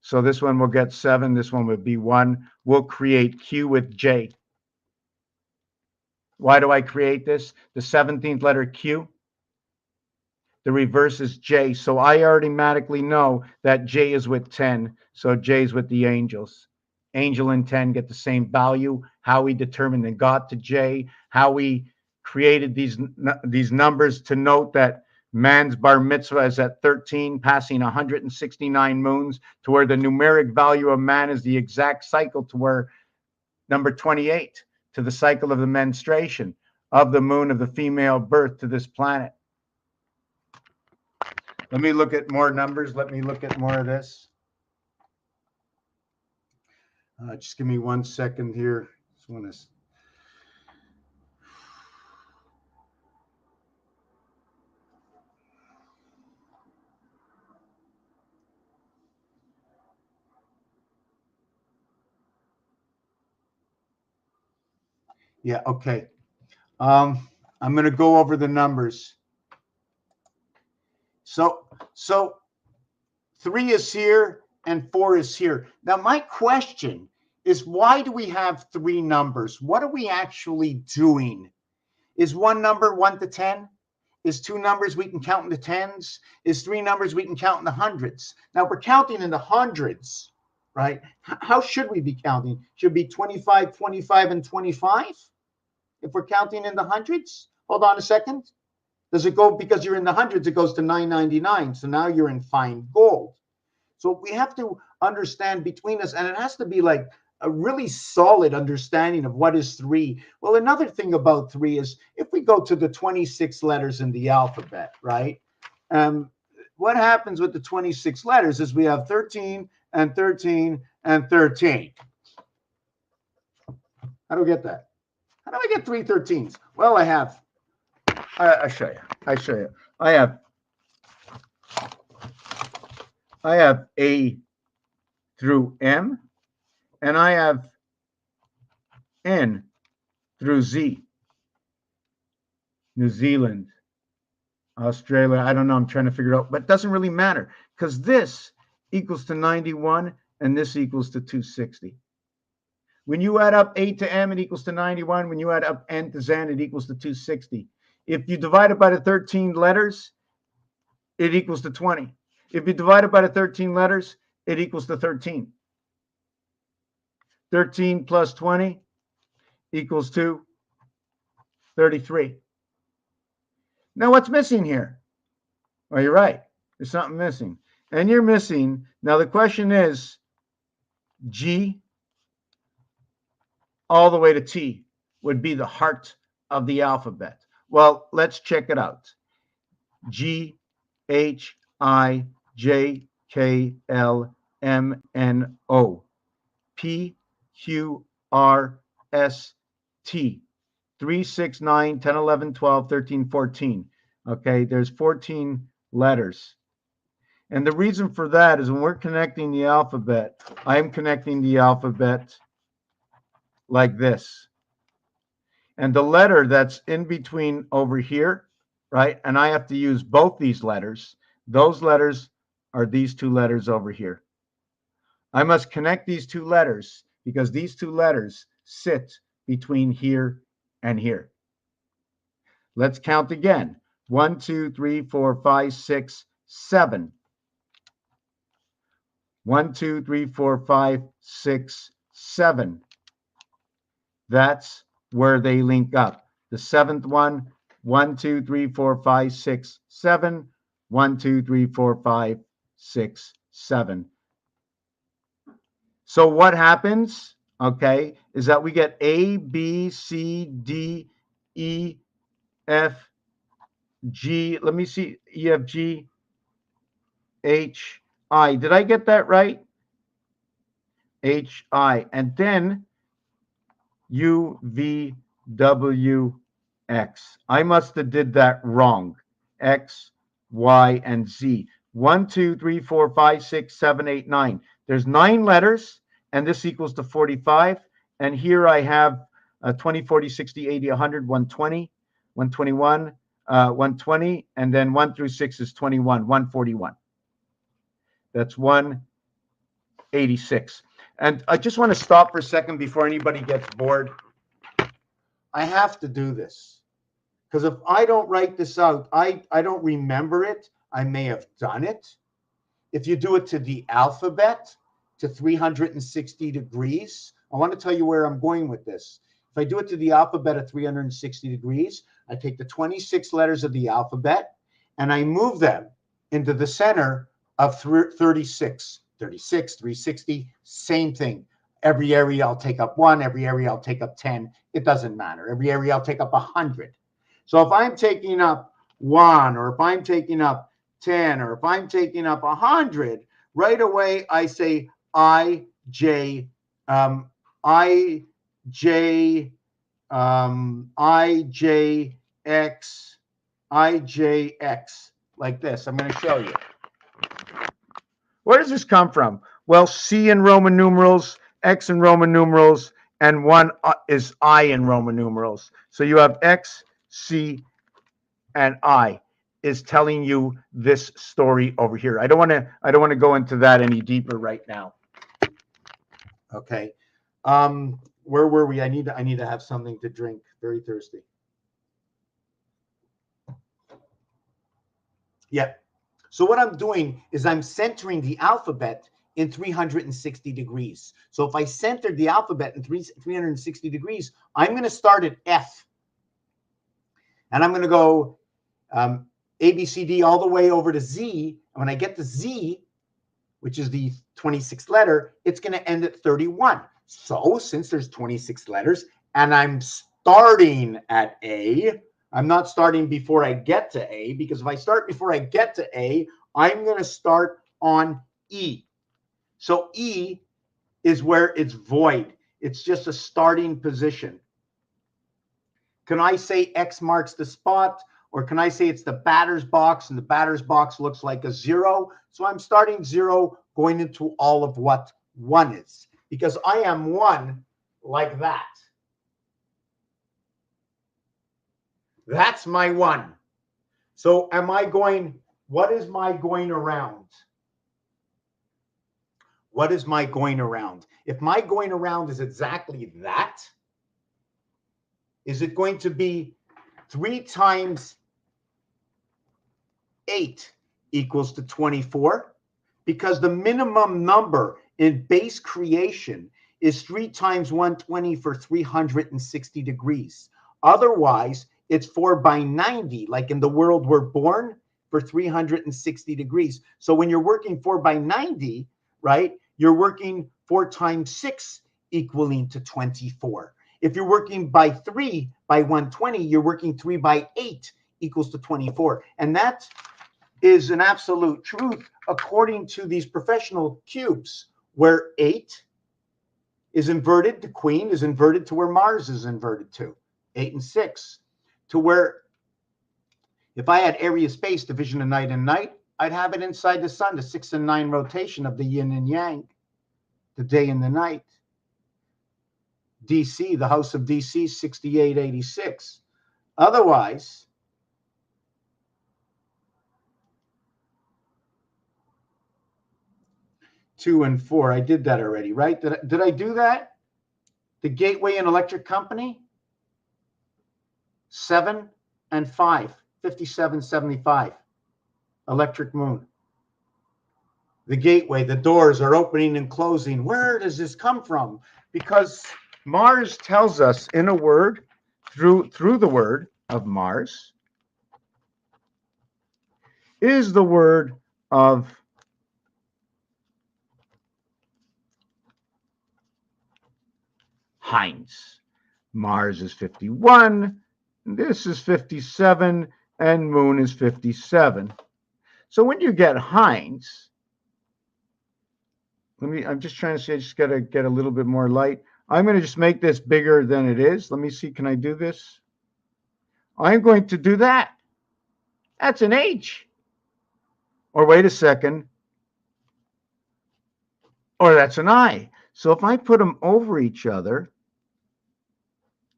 [SPEAKER 1] So this one will get 7. This one will be 1. We'll create Q with J. Why do I create this? The 17th letter Q. The reverse is J. So I automatically know that J is with 10. So J is with the angels. Angel and 10 get the same value. How we determined and got to J. How we created these numbers to note that man's bar mitzvah is at 13, passing 169 moons, to where the numeric value of man is the exact cycle to where number 28.
[SPEAKER 2] to the cycle of the menstruation of the moon of the female birth to this planet. Let me look at more numbers. Let me look at more of this. Just give me 1 second here. Just want to. Yeah, okay. I'm going to go over the numbers. So 3 is here and 4 is here. Now, my question is, why do we have 3 numbers? What are we actually doing? Is 1 number 1 to 10? Is 2 numbers we can count in the tens? Is 3 numbers we can count in the hundreds? Now, we're counting in the hundreds, right? How should we be counting? Should it be 25, 25, and 25? If we're counting in the hundreds? Hold on a second. Does it go, because you're in the hundreds, it goes to 999. So now you're in fine gold. So we have to understand between us, and it has to be like a really solid understanding of what is 3. Well, another thing about 3 is if we go to the 26 letters in the alphabet, right? What happens with the 26 letters is we have 13 and 13 and 13. How do we get that? How do I get 3 13s? Well, I have. I show you. I show you. I have A through M, and I have N through Z. New Zealand, Australia, I don't know, I'm trying to figure it out, but it doesn't really matter because this equals to 91 and this equals to 260. When you add up A to M, it equals to 91. When you add up N to Z, it equals to 260. If you divide it by the 13 letters, it equals to 20. If you divide it by the 13 letters, it equals to 13. 13 plus 20 equals to 33. Now, what's missing here? Well, you're right. There's something missing. And you're missing. Now, the question is G all the way to T would be the heart of the alphabet. Well, let's check it out. G, H, I, J, K, L, M, N, O, P, Q, R, S, T. 3, 6, 9, 10, 11, 12, 13, 14. Okay, there's 14 letters. And the reason for that is when we're connecting the alphabet, I'm connecting the alphabet like this. And the letter that's in between over here, right? And I have to use both these letters. Those letters are these 2 letters over here. I must connect these 2 letters because these 2 letters sit between here and here. Let's count again. 1, 2, 3, 4, 5, 6, 7. 1, 2, 3, 4, 5, 6, 7. That's where they link up. The 7th one, 1, 2, 3, 4, 5, 6, 7. 1, 2, 3, 4, 5, 6, 7. So what happens, okay, is that we get A, B, C, D, E, F, G. Let me see. E, F, G, H, I. Did I get that right? H, I. And then U, V, W, X. I must have did that wrong. X, Y, and Z. 1, 2, 3, 4, 5, 6, 7, 8, 9. There's 9 letters, and this equals to 45. And here I have 20, 40, 60, 80, 100, 120, 121, 120, and then 1 through 6 is 21, 141. That's 186. And I just want to stop for a second before anybody gets bored. I have to do this because if I don't write this out, I don't remember it. I may have done it. If you do it to the alphabet, to 360 degrees, I want to tell you where I'm going with this. If I do it to the alphabet at 360 degrees, I take the 26 letters of the alphabet and I move them into the center of 36. 36, 360, same thing.
[SPEAKER 1] Every area I'll take up 1, every area I'll take up 10. It doesn't matter. Every area I'll take up 100. So if I'm taking up 1, or if I'm taking up 10, or if I'm taking up 100, right away I say I, J, I, J, I, J, X, I, J, X, like this. I'm going to show you.
[SPEAKER 2] Where does this come from? Well, C in Roman numerals, X in Roman numerals, and 1 is I in Roman numerals. So you have X, C, and I is telling you this story over here. I don't want to go into that any deeper right now.
[SPEAKER 1] Okay. Where were we? I need to have something to drink. Very thirsty. Yep. So what I'm doing is I'm centering the alphabet in 360 degrees. So if I centered the alphabet in 360 degrees, I'm going to start at F. And I'm going to go A, B, C, D all the way over to Z. And when I get to Z, which is the 26th letter, it's going to end at 31. So since there's 26 letters and I'm starting at A, I'm not starting before I get to A, because if I start before I get to A, I'm going to start on E. So E is where it's void. It's just a starting position. Can I say X marks the spot? Or can I say it's the batter's box, and the batter's box looks like a 0? So I'm starting 0, going into all of what 1 is, because I am 1 like that. That's my 1. So am I going, what is my going around? What is my going around? If my going around is exactly that, is it going to be 3 times 8 equals to 24? Because the minimum number in base creation is 3 times 120 for 360 degrees. Otherwise, it's 4 by 90, like in the world we're born, for 360 degrees. So when you're working 4 by 90, right, you're working 4 times 6 equaling to 24. If you're working by 3 by 120, you're working 3 by 8 equals to 24. And that is an absolute truth according to these professional cubes, where 8 is inverted, the Queen is inverted to where Mars is inverted to, 8 and 6, to where if I had area space division of night and night, I'd have it inside the sun, the 6 and 9 rotation of the yin and yang, the day and the night. DC, the house of DC, 6886. Otherwise, two and 4. I did that already, right? Did I do that? The Gateway and Electric Company, 7 and 5, 5775. Electric Moon. The Gateway, the doors are opening and closing. Where does this come from? Because
[SPEAKER 2] Mars tells us in a word, through the word of Mars, is the word of Heinz. Mars is 51, this is 57, and Moon is 57. So when you get Heinz, I'm just trying to say, I just got to get a little bit more light. I'm going to just make this bigger than it is. Let me see, can I do this? I'm going to do that. That's an H. Or wait a second. Or that's an I. So if I put them over each other,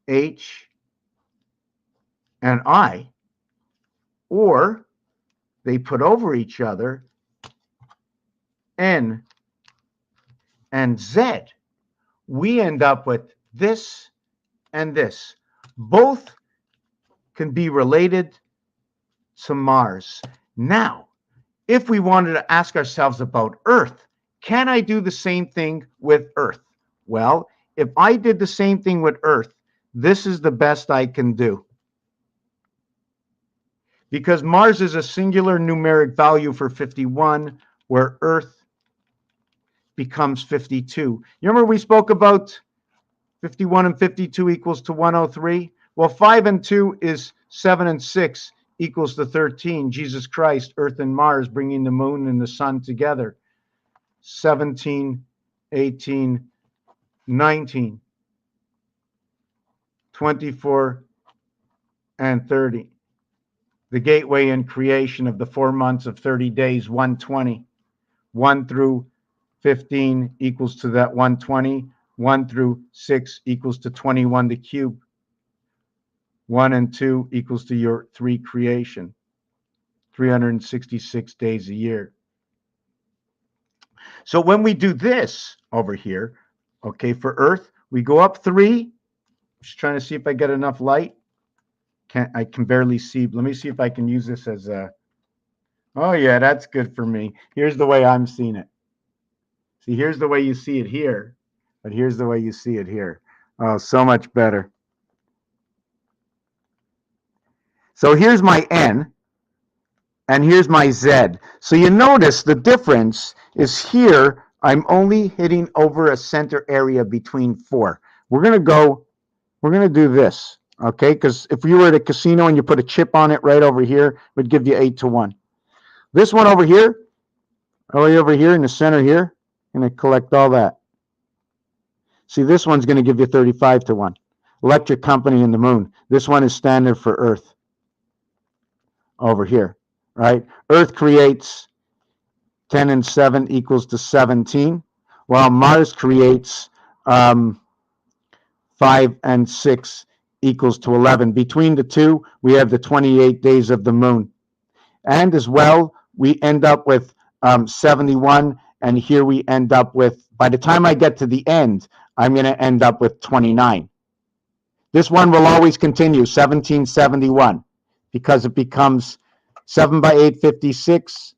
[SPEAKER 2] H and I, or they put over each other, N and Z, we end up with this and this. Both can be related to Mars. Now, if we wanted to ask ourselves about Earth, can I do the same thing with Earth? Well, if I did the same thing with Earth, this is the best I can do. Because Mars is a singular numeric value for 51, where Earth becomes 52. You remember we spoke about 51 and 52 equals to 103? Well, 5 and 2 is 7 and 6 equals to 13. Jesus Christ, Earth and Mars, bringing the moon and the sun together. 17, 18, 19, 24, and 30. The gateway and creation of the 4 months of 30 days, 120. 1 through 15 equals to that 120. 1 through 6 equals to 21 the cube. 1 and 2 equals to your 3 creation. 366 days a year. So when we do this over here, okay, for Earth, we go up 3. Just trying to see if I get enough light. I can barely see. Let me see if I can use this as a, oh yeah, that's good for me. Here's the way I'm seeing it. See, here's the way you see it here, but here's the way you see it here. Oh, so much better. So here's my N, and here's my Z. So you notice the difference is here, I'm only hitting over a center area between 4. We're going to do this, okay? Because if you were at a casino and you put a chip on it right over here, it would give you 8 to 1. This one over here, way over here in the center here, going to collect all that. See, this one's going to give you 35 to 1. Electric company and the moon. This one is standard for Earth over here, right? Earth creates 10 and 7 equals to 17, while Mars creates 5 and 6 equals to 11. Between the two, we have the 28 days of the moon. And as well, we end up with 71, and here we end up with, by the time I get to the end, I'm going to end up with 29. This one will always continue, 1771, because it becomes 7 by 8, 56,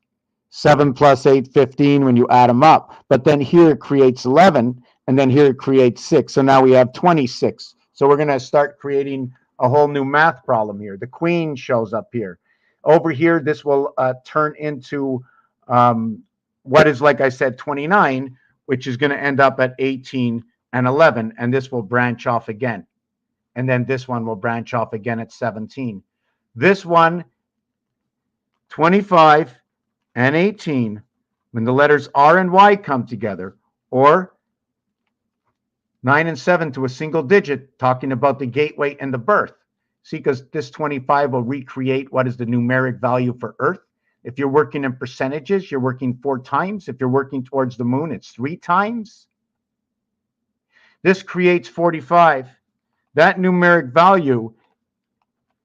[SPEAKER 2] 7 plus 8, 15 when you add them up. But then here it creates 11, and then here it creates 6. So now we have 26. So we're going to start creating a whole new math problem here. The queen shows up here. Over here, this will turn into what is, like I said, 29, which is going to end up at 18 and 11. And this will branch off again. And then this one will branch off again at 17. This one, 25 and 18, when the letters R and Y come together, or 9 and 7 to a single digit, talking about the gateway and the birth. See, because this 25 will recreate what is the numeric value for Earth. If you're working in percentages, you're working 4 times. If you're working towards the moon, it's 3 times. This creates 45. That numeric value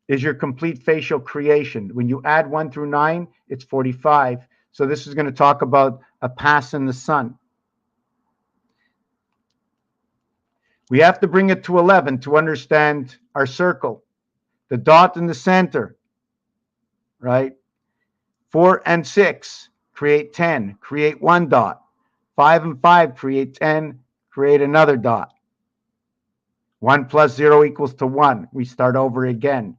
[SPEAKER 2] is your complete facial creation. When you add 1 through 9, it's 45. So this is going to talk about a pass in the sun. We have to bring it to 11 to understand our circle. The dot in the center, right? 4 and 6 create 10, create 1 dot. 5 and 5 create 10, create another dot. 1 plus 0 equals to 1. We start over again.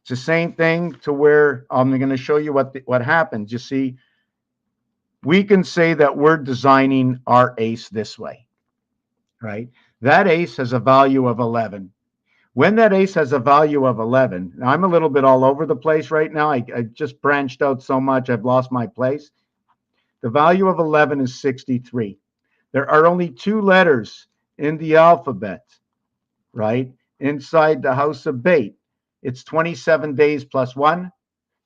[SPEAKER 2] It's the same thing to where I'm going to show you what happens. You see, we can say that we're designing our ace this way, right? That ace has a value of 11. When that ace has a value of 11, now I'm a little bit all over the place right now. I just branched out so much, I've lost my place. The value of 11 is 63. There are only 2 letters in the alphabet, right? Inside the house of Bait. It's 27 days plus 1,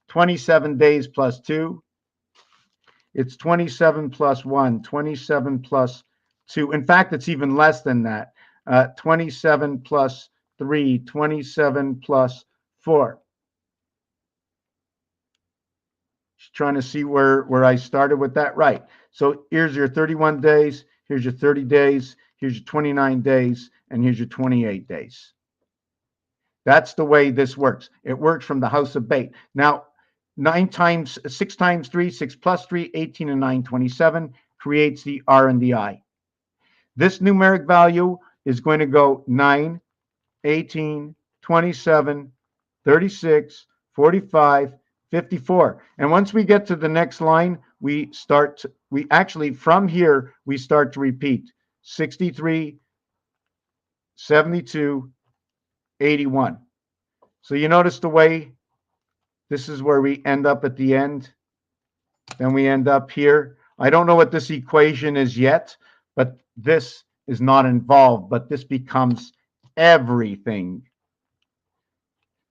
[SPEAKER 2] 27 days plus 2. It's 27 plus 1, 27 plus 2. In fact, it's even less than that. 27 plus 3, 27 plus 4. Just trying to see where I started with that. Right. So here's your 31 days. Here's your 30 days. Here's your 29 days. And here's your 28 days. That's the way this works. It works from the house of Bait. Now, 6 times 3, 6 plus 3, 18 and 9, 27, creates the R and the I. This numeric value is going to go 9, 18, 27, 36, 45, 54. And once we get to the next line, we actually, from here, we start to repeat 63, 72, 81. So you notice the way this is where we end up at the end. Then we end up here. I don't know what this equation is yet, but this is not involved, but this becomes everything.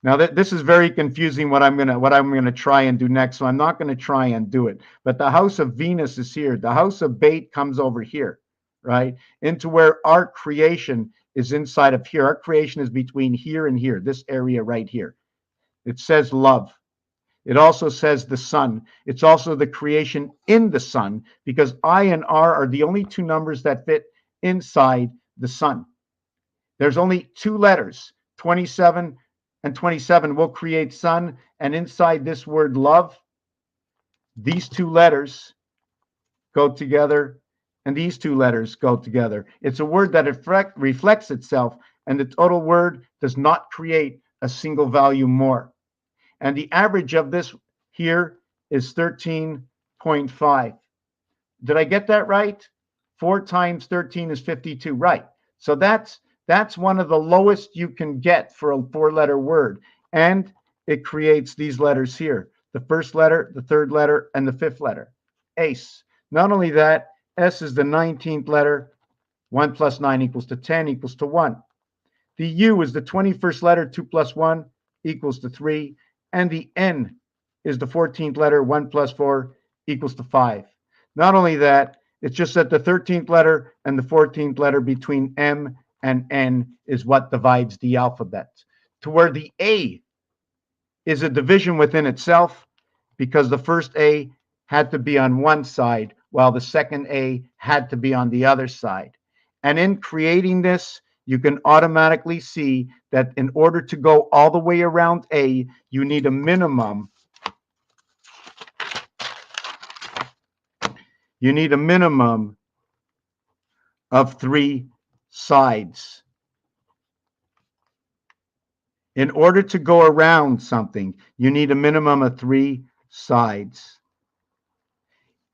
[SPEAKER 2] Now this is very confusing what I'm gonna try and do next. So I'm not gonna try and do it. But the house of Venus is here. The house of Bait comes over here, right? Into where our creation is inside of here. Our creation is between here and here, this area right here. It says love. It also says the sun. It's also the creation in the sun, because I and R are the only two numbers that fit inside the sun. There's only two letters, 27 and 27 will create sun. And inside this word love, these two letters go together and these two letters go together. It's a word that reflects itself, and the total word does not create a single value more. And the average of this here is 13.5. Did I get that right? 4 times 13 is 52, right? So that's one of the lowest you can get for a 4-letter word. And it creates these letters here. The first letter, the third letter, and the 5th letter. ACE. Not only that, S is the 19th letter. 1 plus 9 equals to 10 equals to 1. The U is the 21st letter. 2 plus 1 equals to 3. And the N is the 14th letter. 1 plus 4 equals to 5. Not only that, it's just that the 13th letter and the 14th letter between M and N is what divides the alphabet. To where the A is a division within itself, because the first A had to be on one side, while the second A had to be on the other side. And in creating this, you can automatically see that in order to go all the way around A, you need a minimum. You need a minimum of 3 sides. In order to go around something, you need a minimum of 3 sides.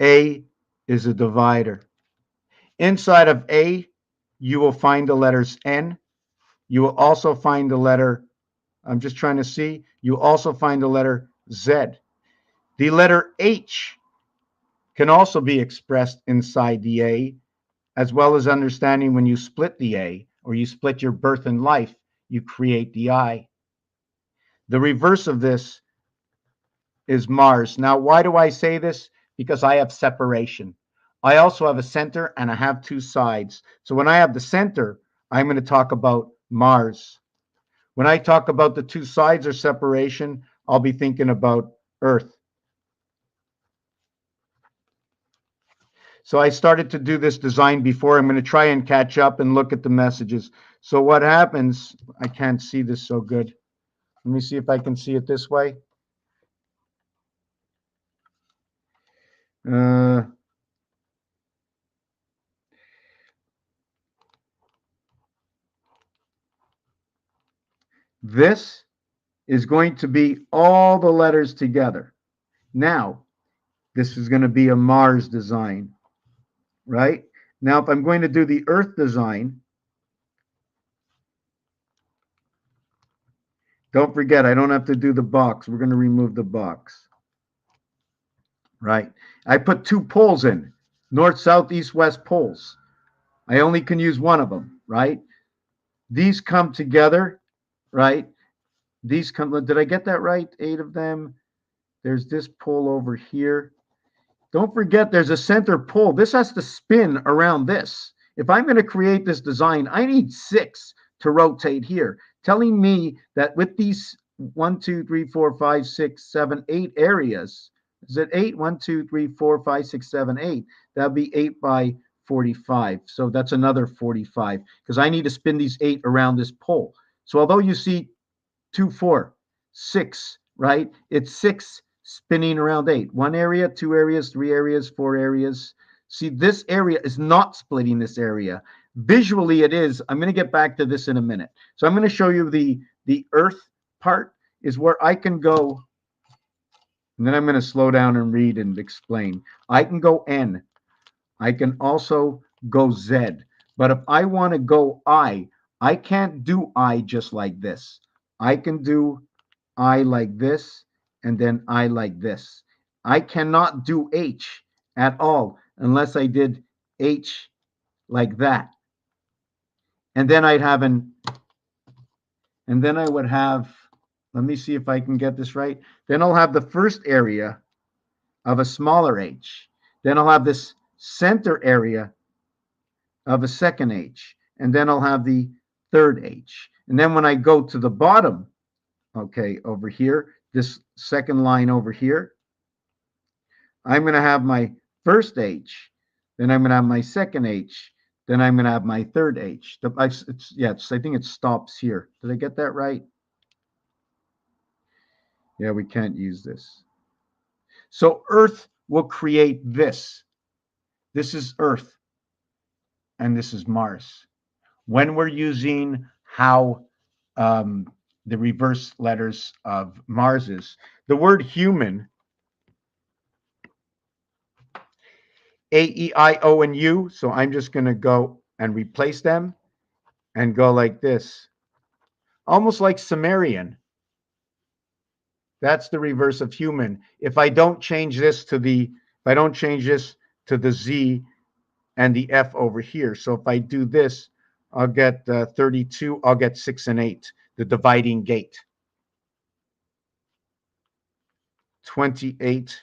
[SPEAKER 2] A is a divider. Inside of A, you will find the letters N. You will also find the letter, I'm just trying to see, you also find the letter Z. The letter H can also be expressed inside the A, as well as understanding when you split the A, or you split your birth and life, you create the I. The reverse of this is Mars. Now, why do I say this? Because I have separation. I also have a center and I have 2 sides. So when I have the center, I'm going to talk about Mars. When I talk about the 2 sides or separation, I'll be thinking about Earth. So I started to do this design before. I'm going to try and catch up and look at the messages. So what happens, I can't see this so good. Let me see if I can see it this way. This is going to be all the letters together. Now, this is going to be a Mars design, right? Now, if I'm going to do the Earth design, don't forget, I don't have to do the box. We're going to remove the box, right? I put 2 poles in, north, south, east, west poles. I only can use one of them, right? These come together, right? These come, did I get that right? 8 of them. There's this pole over here. Don't forget, there's a center pole. This has to spin around this. If I'm going to create this design, I need 6 to rotate here, telling me that with these 1, 2, 3, 4, 5, 6, 7, 8 areas, is it 8? 1, 2, 3, 4, 5, 6, 7, 8. That'd be 8 by 45. So that's another 45, because I need to spin these 8 around this pole. So although you see 2, 4, 6, right? It's 6 spinning around 8. 1 area, 2 areas, 3 areas, 4 areas. See, this area is not splitting this area. Visually, it is. I'm going to get back to this in a minute. So I'm going to show you the Earth part is where I can go And then I'm going to slow down and read and explain. I can go N. I can also go Z. But if I want to go I can't do I just like this. I can do I like this, and then I like this. I cannot do H at all unless I did H like that. And then I'd have and then I would have, let me see if I can get this right. Then I'll have the first area of a smaller H. Then I'll have this center area of a second H. And then I'll have the third H. And then when I go to the bottom, okay, over here, this second line over here, I'm going to have my first H. Then I'm going to have my second H. Then I'm going to have my third H. I think it stops here. Did I get that right? Yeah, we can't use this. So Earth will create this. This is Earth, and this is Mars. When we're using how the reverse letters of Mars is, the word human, A, E, I, O, and U. So I'm just going to go and replace them and go like this, almost like Sumerian. That's the reverse of human. If I don't change this to the Z and the F over here. So if I do this, I'll get 32. I'll get 6 and 8, the dividing gate. 28,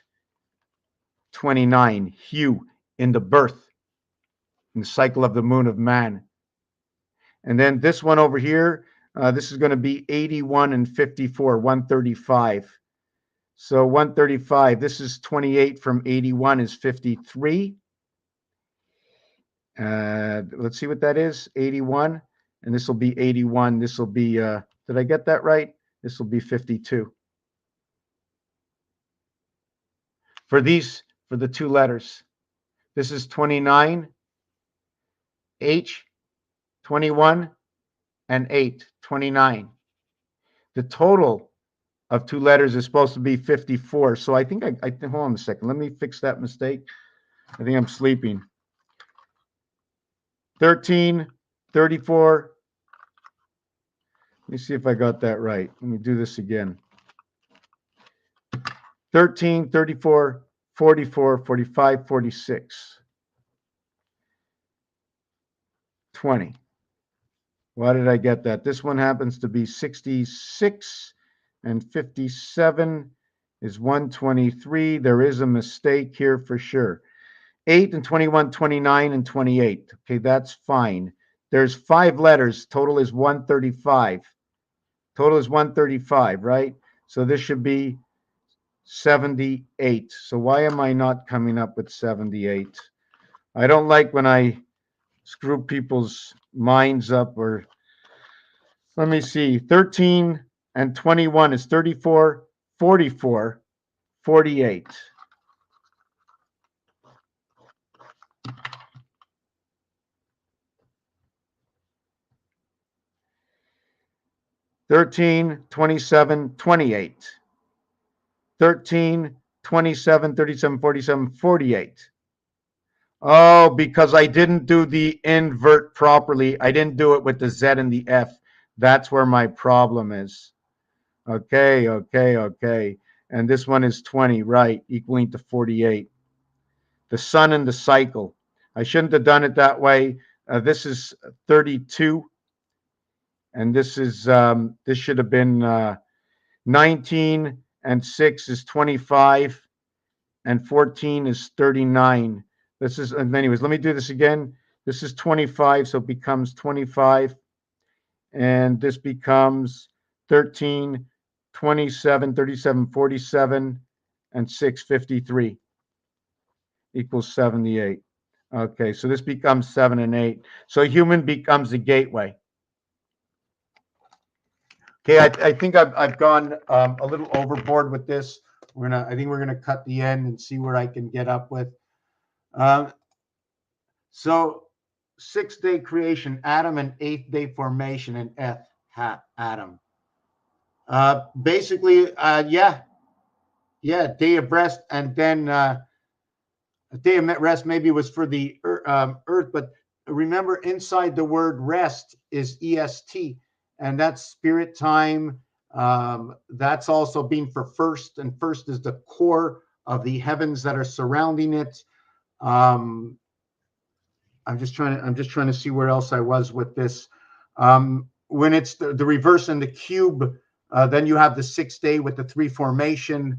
[SPEAKER 2] 29, hue in the birth, in the cycle of the moon of man. And then this one over here, this is going to be 81 and 54, 135. So 135, this is 28 from 81 is 53. Let's see what that is, 81. And this will be 81. This will be, did I get that right? This will be 52. For the two letters. This is 29, H, 21, and 8, 29. The total of two letters is supposed to be 54. So I think hold on a second. Let me fix that mistake. I think I'm sleeping. 13, 34. Let me see if I got that right. Let me do this again. 13, 34, 44, 45, 46. 20. Why did I get that? This one happens to be 66, and 57 is 123. There is a mistake here for sure. 8 and 21, 29 and 28. Okay, that's fine. There's 5 letters. Total is 135. Total is 135, right? So this should be 78. So why am I not coming up with 78? I don't like when I screw people's minds up. Or let me see, 13 and 21 is 34, 44, 48. $13, 27, 28. 13, 27, 37, 47, 48. Oh, because I didn't do the invert properly. I didn't do it with the Z and the F. That's where my problem is. Okay. And this one is 20, right, equaling to 48. The sun and the cycle. I shouldn't have done it that way. This is 32. And this is this should have been 19 and 6 is 25 and 14 is 39. This is, anyways, let me do this again. This is 25, so it becomes 25. And this becomes 13, 27, 37, 47, and 6, 53 equals 78. Okay, so this becomes 7 and 8. So human becomes the gateway. Okay, I think I've gone a little overboard with this. I think we're gonna cut the end and see where I can get up with. So 6th-day creation, Adam, and 8th-day formation, and Adam. Basically, yeah,
[SPEAKER 1] Yeah, day of rest, and then a day of rest maybe was for the earth, but remember inside the word rest is EST, and that's spirit time. That's also being for first, and first is the core of the heavens that are surrounding it. Um, I'm just trying to see where else I was with this. When it's the reverse in the cube, then you have the 6th day with the 3 formation.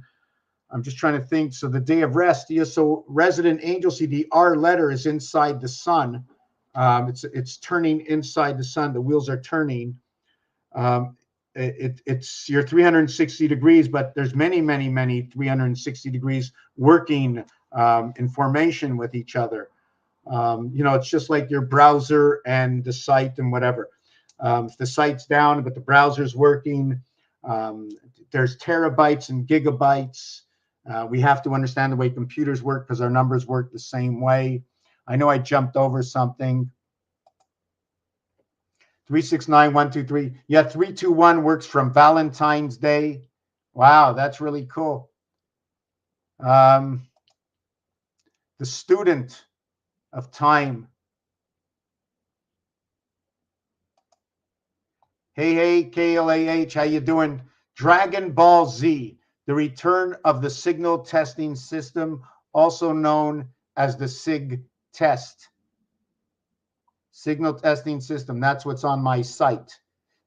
[SPEAKER 1] I'm just trying to think. So the day of rest, yeah, so resident angel, see the R letter is inside the sun. It's turning inside the sun. The wheels are turning. It's your 360 degrees, but there's many 360 degrees working in formation with each other. It's just like your browser and the site and whatever. If the site's down, but the browser's working, there's terabytes and gigabytes. We have to understand the way computers work because our numbers work the same way. I know I jumped over something. 369123. Yeah, 321 works from Valentine's Day. Wow, that's really cool. The student of time. Hey, KLAH, how you doing? Dragon Ball Z, the return of the signal testing system, also known as the SIG test. Signal testing system, that's what's on my site.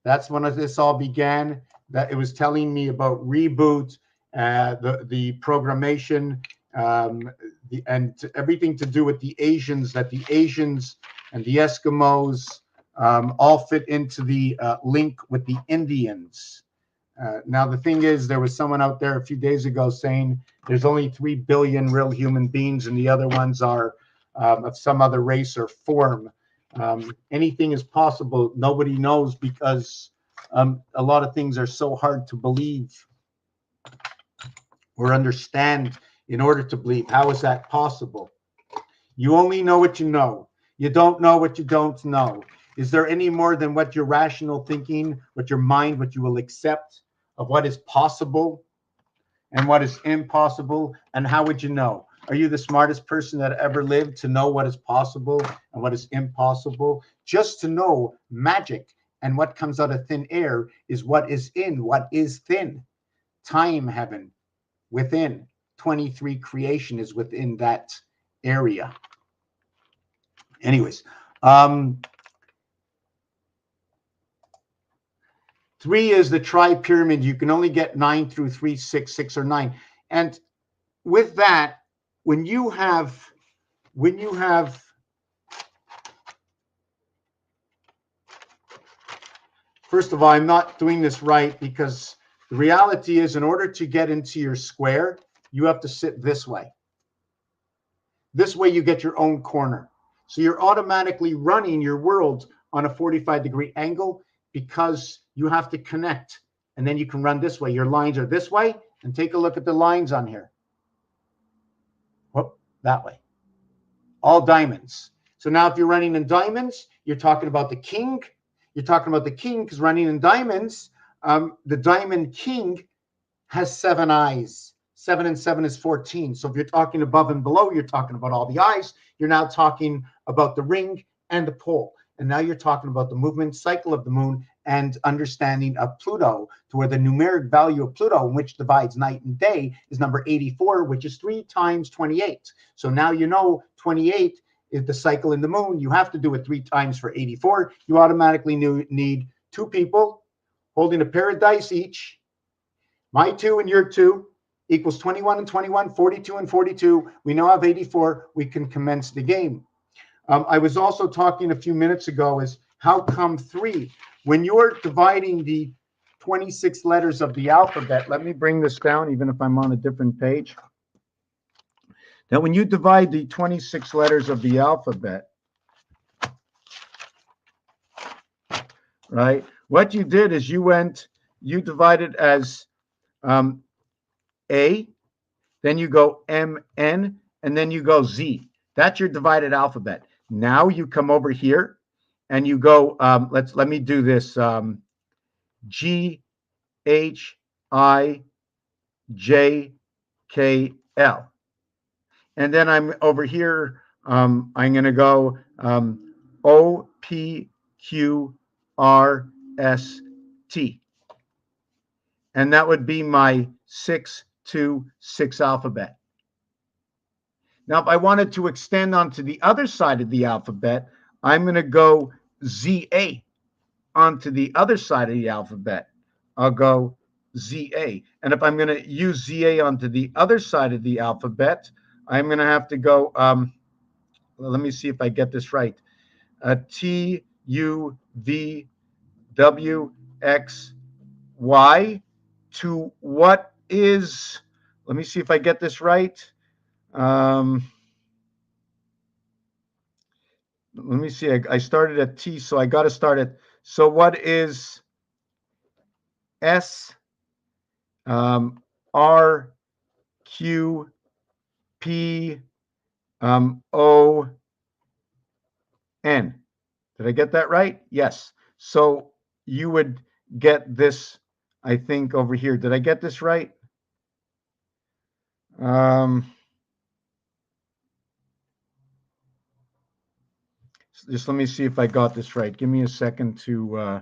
[SPEAKER 1] That's when this all began. That it was telling me about reboot, the programmation, and everything to do with the Asians, that the Asians and the Eskimos all fit into the link with the Indians. Now, the thing is, there was someone out there a few days ago saying there's only 3 billion real human beings and the other ones are of some other race or form. Anything is possible. Nobody knows because a lot of things are so hard to believe or understand in order to believe. How is that possible? You only know what you know. You don't know what you don't know. Is there any more than what your rational thinking, what your mind, what you will accept of what is possible and what is impossible? And how would you know? Are you the smartest person that ever lived to know what is possible and what is impossible? Just to know magic and what comes out of thin air is what is in, what is thin. Time, heaven, within. 23 creation is within that area. Anyways, 3 is the tri-pyramid. You can only get 9 through 3, 6, 6 or 9. And with that, when you have first of all, I'm not doing this right because the reality is in order to get into your square, you have to sit this way. This way you get your own corner. So you're automatically running your world on a 45-degree angle because you have to connect. And then you can run this way. Your lines are this way. And take a look at the lines on here. Whoop, that way. All diamonds. So now if you're running in diamonds, you're talking about the king. You're talking about the king because running in diamonds, the diamond king has 7 eyes. 7 and 7 is 14. So if you're talking above and below, you're talking about all the eyes. You're now talking about the ring and the pole. And now you're talking about the movement cycle of the moon and understanding of Pluto, to where the numeric value of Pluto, which divides night and day, is number 84, which is 3 times 28. So now you know 28 is the cycle in the moon. You have to do it 3 times for 84. You automatically need 2 people holding a pair of dice each. My 2 and your 2 equals 21 and 21, 42 and 42. We now have 84. We can commence the game. I was also talking a few minutes ago is how come 3? When you're dividing the 26 letters of the alphabet, let me bring this down even if I'm on a different page. Now, when you divide the 26 letters of the alphabet, right, what you did is you divided as A, then you go MN, and then you go Z. That's your divided alphabet. Now you come over here and you go, let me do this, G, H, I, J,
[SPEAKER 2] And then I'm over here, I'm going to go O, P, Q, R, S, T. And that would be my 626 alphabet. Now, if I wanted to extend onto the other side of the alphabet, I'm going to go ZA onto the other side of the alphabet. I'll go ZA. And if I'm going to use ZA onto the other side of the alphabet, I'm going to have to go, let me see if I get this right. T, U, V, W, X, Y to what is, let me see if I get this right. Let me see. I started at T, so I got to start at. So what is S, R, Q, P, O, N? Did I get that right? Yes. So you would get this, I think, over here. Did I get this right? Just let me see if I got this right. Give me a second to,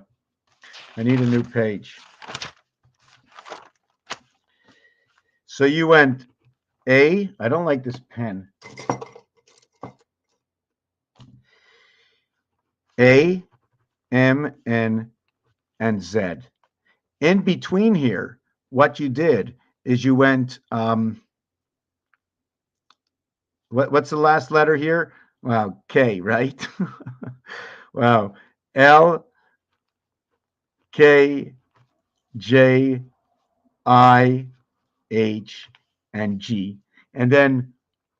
[SPEAKER 2] I need a new page. So you went A, I don't like this pen. A, M, N, and Z. In between here, what you did is you went, what's the last letter here? Wow, K, right? Wow, L, K, J, I, H, and G. And then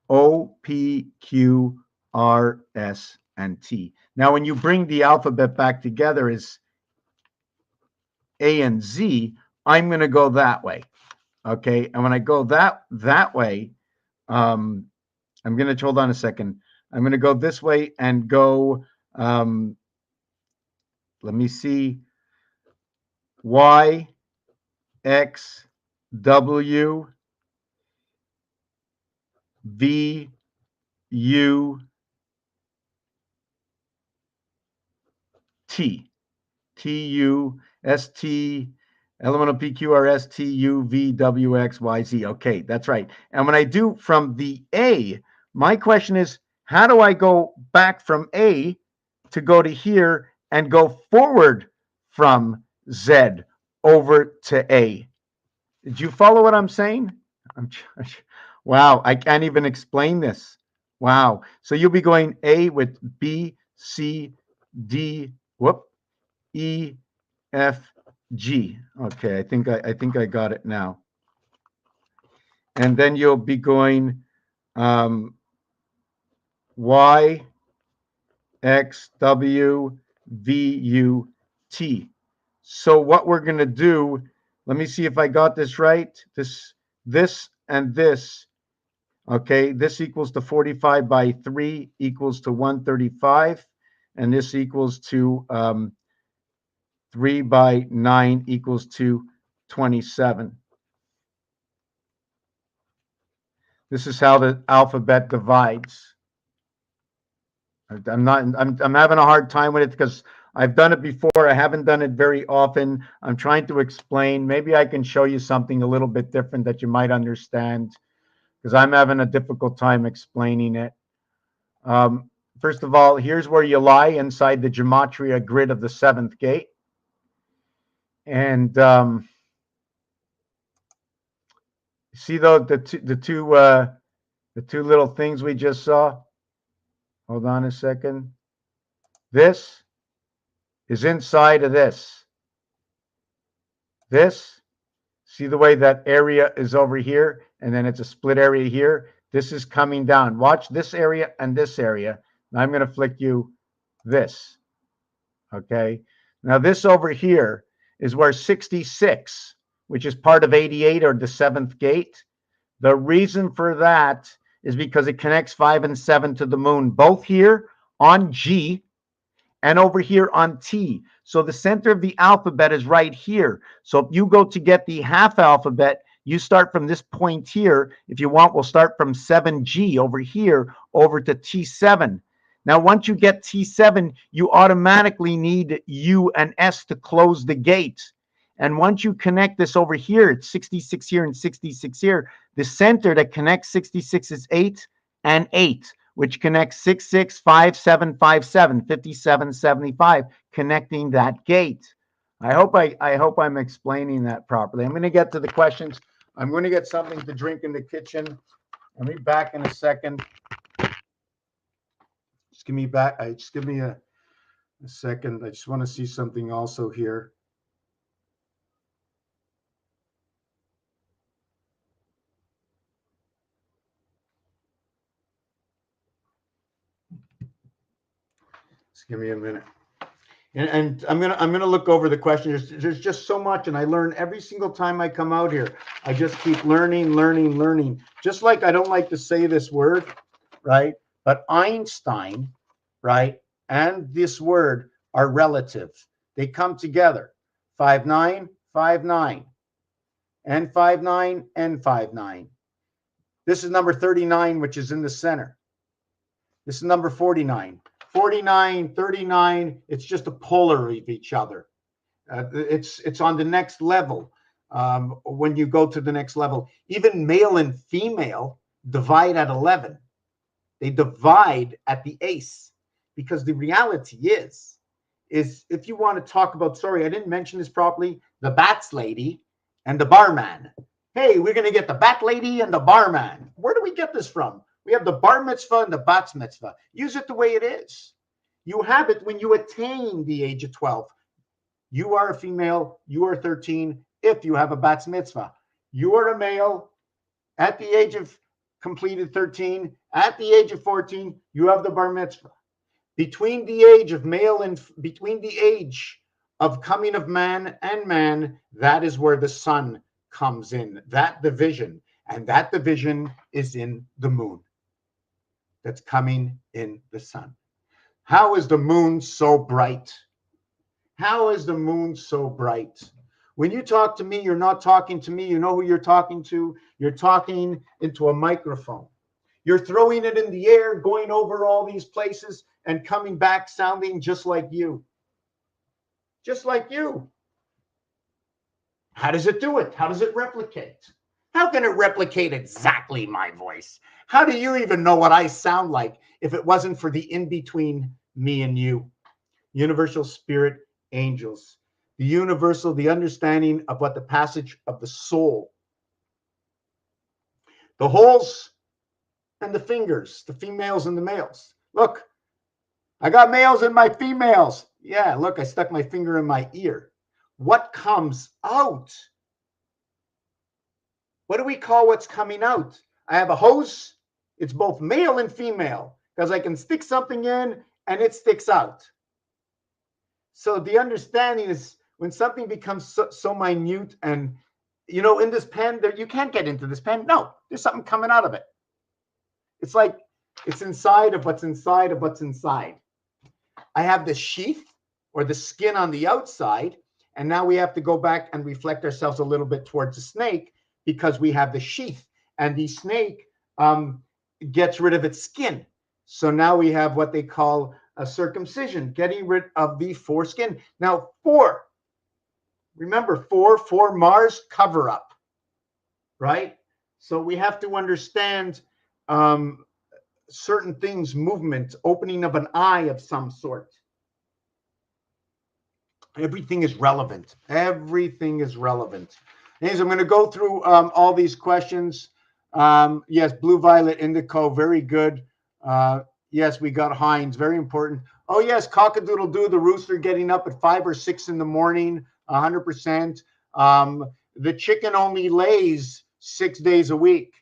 [SPEAKER 2] O, P, Q, R, S, and T. Now, when you bring the alphabet back together as A and Z, I'm going to go that way. Okay. And when I go that way, I'm going to, hold on a second. I'm going to go this way and go, let me see, Y, X, W, V, U, T. T, U, S, T, elemental P, Q, R, S, T, U, V, W, X, Y, Z. Okay, that's right. And when I do from the A, my question is, how do I go back from A to go to here and go forward from Z over to A? Did you follow what I'm saying? Wow, I can't even explain this. Wow. So you'll be going A with B, C, D, E, F, G. Okay, I think I got it now. And then you'll be going Y, X, W, V, U, T. So what we're going to do, let me see if I got this right. This, and this. Okay, this equals to 45 by 3 equals to 135. And this equals to 3 by 9 equals to 27. This is how the alphabet divides. I'm having a hard time with it because I've done it before. I haven't done it very often. I'm trying to explain. Maybe I can show you something a little bit different that you might understand, because I'm having a difficult time explaining it. First of all, here's where you lie inside the gematria grid of the seventh gate. And see the two little things we just saw? Hold on a second. This is inside of this. This, see the way that area is over here, and then it's a split area here. This is coming down. Watch this area and this area. Now I'm going to flick you this. Okay. Now this over here is where 66, which is part of 88 or the seventh gate. The reason for that is because it connects 5 and 7 to the moon, both here on G and over here on T. So the center of the alphabet is right here. So if you go to get the half alphabet, You start from this point here. If you want, we'll start from 7G over here over to T7. Now, once you get T7, you automatically need U and S to close the gate. And once you connect this over here, it's 66 here and 66 here. The center that connects 66 is 8 and 8, which connects 66, 5, 7, 5, 7, 57, 75, connecting that gate. I hope I'm explaining that properly. I'm going to get to the questions. I'm going to get something to drink in the kitchen. I'll be back in a second. Just give me a second. I just want to see something also here. Just give me a minute. And I'm gonna look over the questions. There's just so much, and I learn every single time I come out here. I just keep learning. Just like I don't like to say this word, right? But Einstein, right, and this word are relative. They come together. 5'9", 5'9", N59, N59. This is number 39, which is in the center. This is number 49. 49, 39, it's just a polar of each other. It's on the next level. When you go to the next level, even male and female divide at 11. They divide at the ace, because the reality is if you want to talk about, sorry, I didn't mention this properly, the bats lady and the barman. Hey, we're going to get the bat lady and the barman. Where do we get this from? We have the bar mitzvah and the bat mitzvah. Use it the way it is. You have it when you attain the age of 12. You are a female, you are 13 if you have a bat mitzvah. You are a male at the age of completed 13. At the age of 14, you have the bar mitzvah. Between the age of male and between the age of coming of man and man, that is where the sun comes in, that division. And that division is in the moon that's coming in the sun. How is the moon so bright? How is the moon so bright? When you talk to me, you're not talking to me. You know who you're talking to? You're talking into a microphone. You're throwing it in the air, going over all these places and coming back sounding just like you. Just like you. How does it do it? How does it replicate? How can it replicate exactly my voice? How do you even know what I sound like if it wasn't for the in-between me and you? Universal spirit angels. The understanding of what the passage of the soul. The holes and the fingers, the females and the males. Look, I got males and my females. Yeah, look, I stuck my finger in my ear. What comes out? What do we call what's coming out? I have a hose. It's both male and female because I can stick something in and it sticks out. So the understanding is when something becomes so minute, and you know, in this pen, there you can't get into this pen. No, there's something coming out of it. It's like it's inside of what's inside of what's inside. I have the sheath or the skin on the outside, and now we have to go back and reflect ourselves a little bit towards the snake because we have the sheath, and the snake gets rid of its skin. So now we have what they call a circumcision, getting rid of the foreskin. Now, remember, for Mars, cover up, right? So we have to understand certain things, movement, opening of an eye of some sort. Everything is relevant. Everything is relevant. Anyways, I'm going to go through all these questions. Yes, blue, violet, indigo, very good. Yes, we got Heinz, very important. Oh, yes, cock-a-doodle-doo, the rooster getting up at 5 or 6 in the morning, 100%. The chicken only lays 6 days a week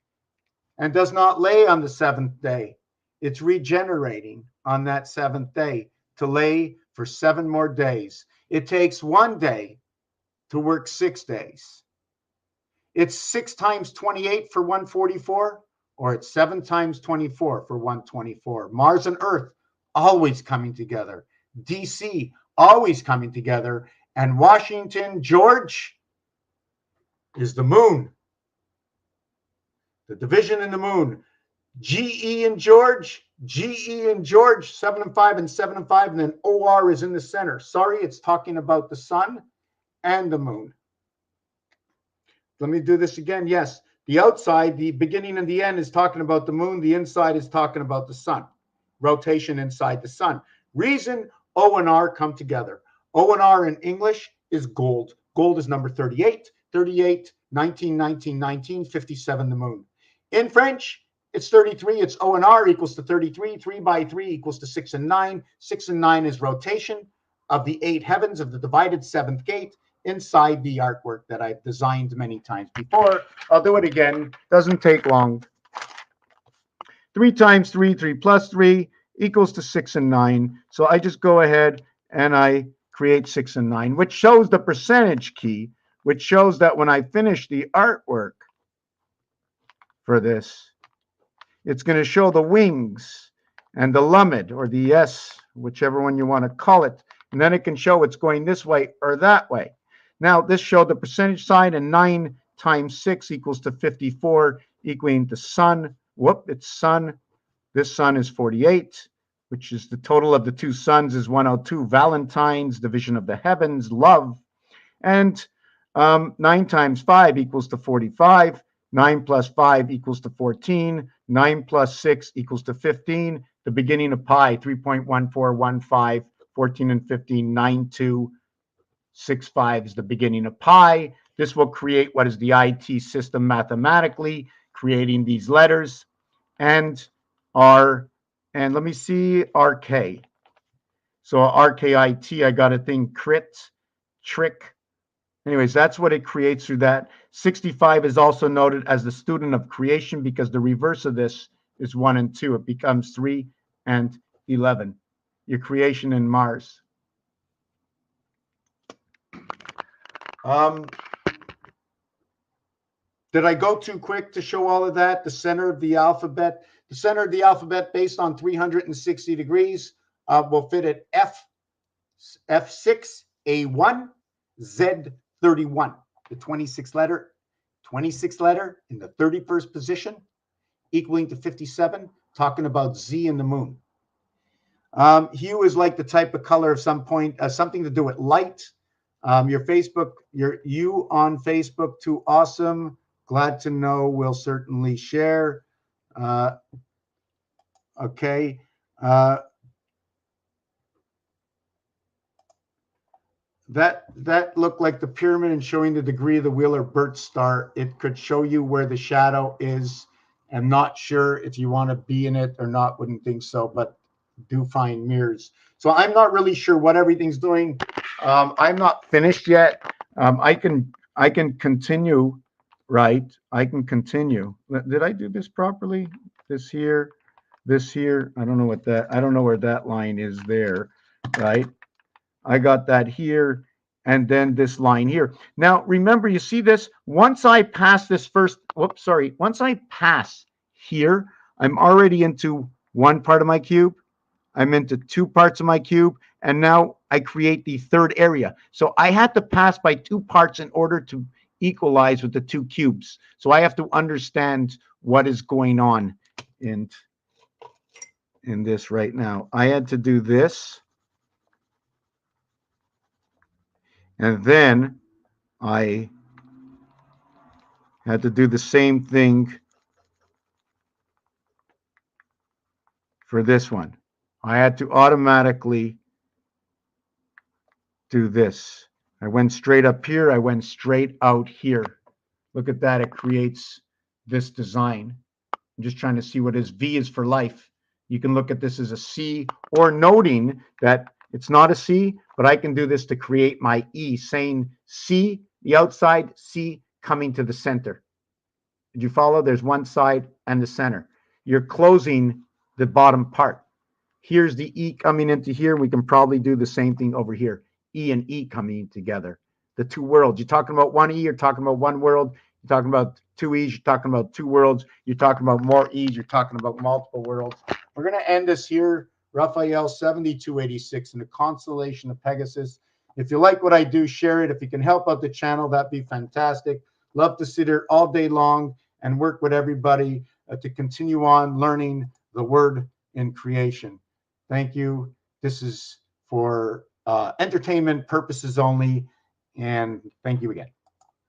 [SPEAKER 2] and does not lay on the 7th day. It's regenerating on that 7th day to lay for 7 more days. It takes 1 day to work 6 days. It's 6 times 28 for 144, or it's 7 times 24 for 124. Mars and Earth always coming together. DC always coming together. And Washington, George, is the moon.
[SPEAKER 1] The division in the moon, GE and George, 7 and 5 and 7 and 5, and then OR is in the center. Sorry, it's talking about the sun and the moon. Let me do this again. Yes, the outside, the beginning and the end is talking about the moon. The inside is talking about the sun. Rotation inside the sun. Reason O and R come together. O and R in English is gold. Gold is number 38. 38, 19, 19, 19, 57, the moon. In French, it's 33. It's O and R equals to 33. 3 by 3 equals to 6 and 9. 6 and 9 is rotation of the 8 heavens of the divided seventh gate inside the artwork that I've designed many times before. I'll do it again. Doesn't take long. 3 times 3, 3 plus 3 equals to 6 and 9. So I just go ahead and I create 6 and 9, which shows the percentage key, which shows that when I finish the artwork for this, it's going to show the wings and the lamed, or the S, whichever one you want to call it. And then it can show it's going this way or that way. Now, this showed the percentage sign, and 9 times 6 equals to 54, equaling the sun. Whoop, it's sun. This sun is 48, which is the total of the two suns is 102. Valentine's, division of the heavens, love. And 9 times 5 equals to 45. 9 plus 5 equals to 14. 9 plus 6 equals to 15. The beginning of pi, 3.1415. 14 and 15, 9265 is the beginning of pi. This will create what is the IT system mathematically, creating these letters. And R, and let me see, RK. So RKIT, I got a thing, crit, trick. Anyways, that's what it creates through that. 65 is also noted as the student of creation because the reverse of this is 1 and 2. It becomes 3 and 11. Your creation in Mars. Did I go too quick to show all of that? The center of the alphabet. The center of the alphabet based on 360 degrees will fit at F6, A1, Z31. The 26th letter in the 31st position, equaling to 57, talking about Z and the moon. Hue is like the type of color of some point, something to do with light. Your Facebook, you on Facebook, too awesome. Glad to know. We'll certainly share. Okay. That looked like the pyramid and showing the degree of the wheel or Burt star. It could show you where the shadow is. I'm not sure if you want to be in it or not. Wouldn't think so, but do find mirrors. So I'm not really sure what everything's doing. I'm not finished yet. I can continue, right? I can continue. Did I do this properly? This here. I don't know what that. I don't know where that line is there, right? I got that here, and then this line here. Now remember, you see this. Once I pass this first. Whoops, sorry. Once I pass here, I'm already into one part of my cube. I'm into 2 parts of my cube, and now I create the third area. So I had to pass by 2 parts in order to equalize with the 2 cubes. So I have to understand what is going on in this right now. I had to do this, and then I had to do the same thing for this one. I had to automatically do this. I went straight up here. I went straight out here. Look at that. It creates this design. I'm just trying to see what is V is for life. You can look at this as a C, or noting that it's not a C, but I can do this to create my E, saying C, the outside, C coming to the center. Did you follow? There's one side and the center. You're closing the bottom part. Here's the E coming into here. We can probably do the same thing over here. E and E coming together. The 2 worlds. You're talking about one E, you're talking about one world. You're talking about 2 E's, you're talking about 2 worlds. You're talking about more E's, you're talking about multiple worlds. We're going to end this here. Raphael 7286 in the constellation of Pegasus. If you like what I do, share it. If you can help out the channel, that'd be fantastic. Love to sit here all day long and work with everybody to continue on learning the word in creation. Thank you. This is for entertainment purposes only, and thank you again.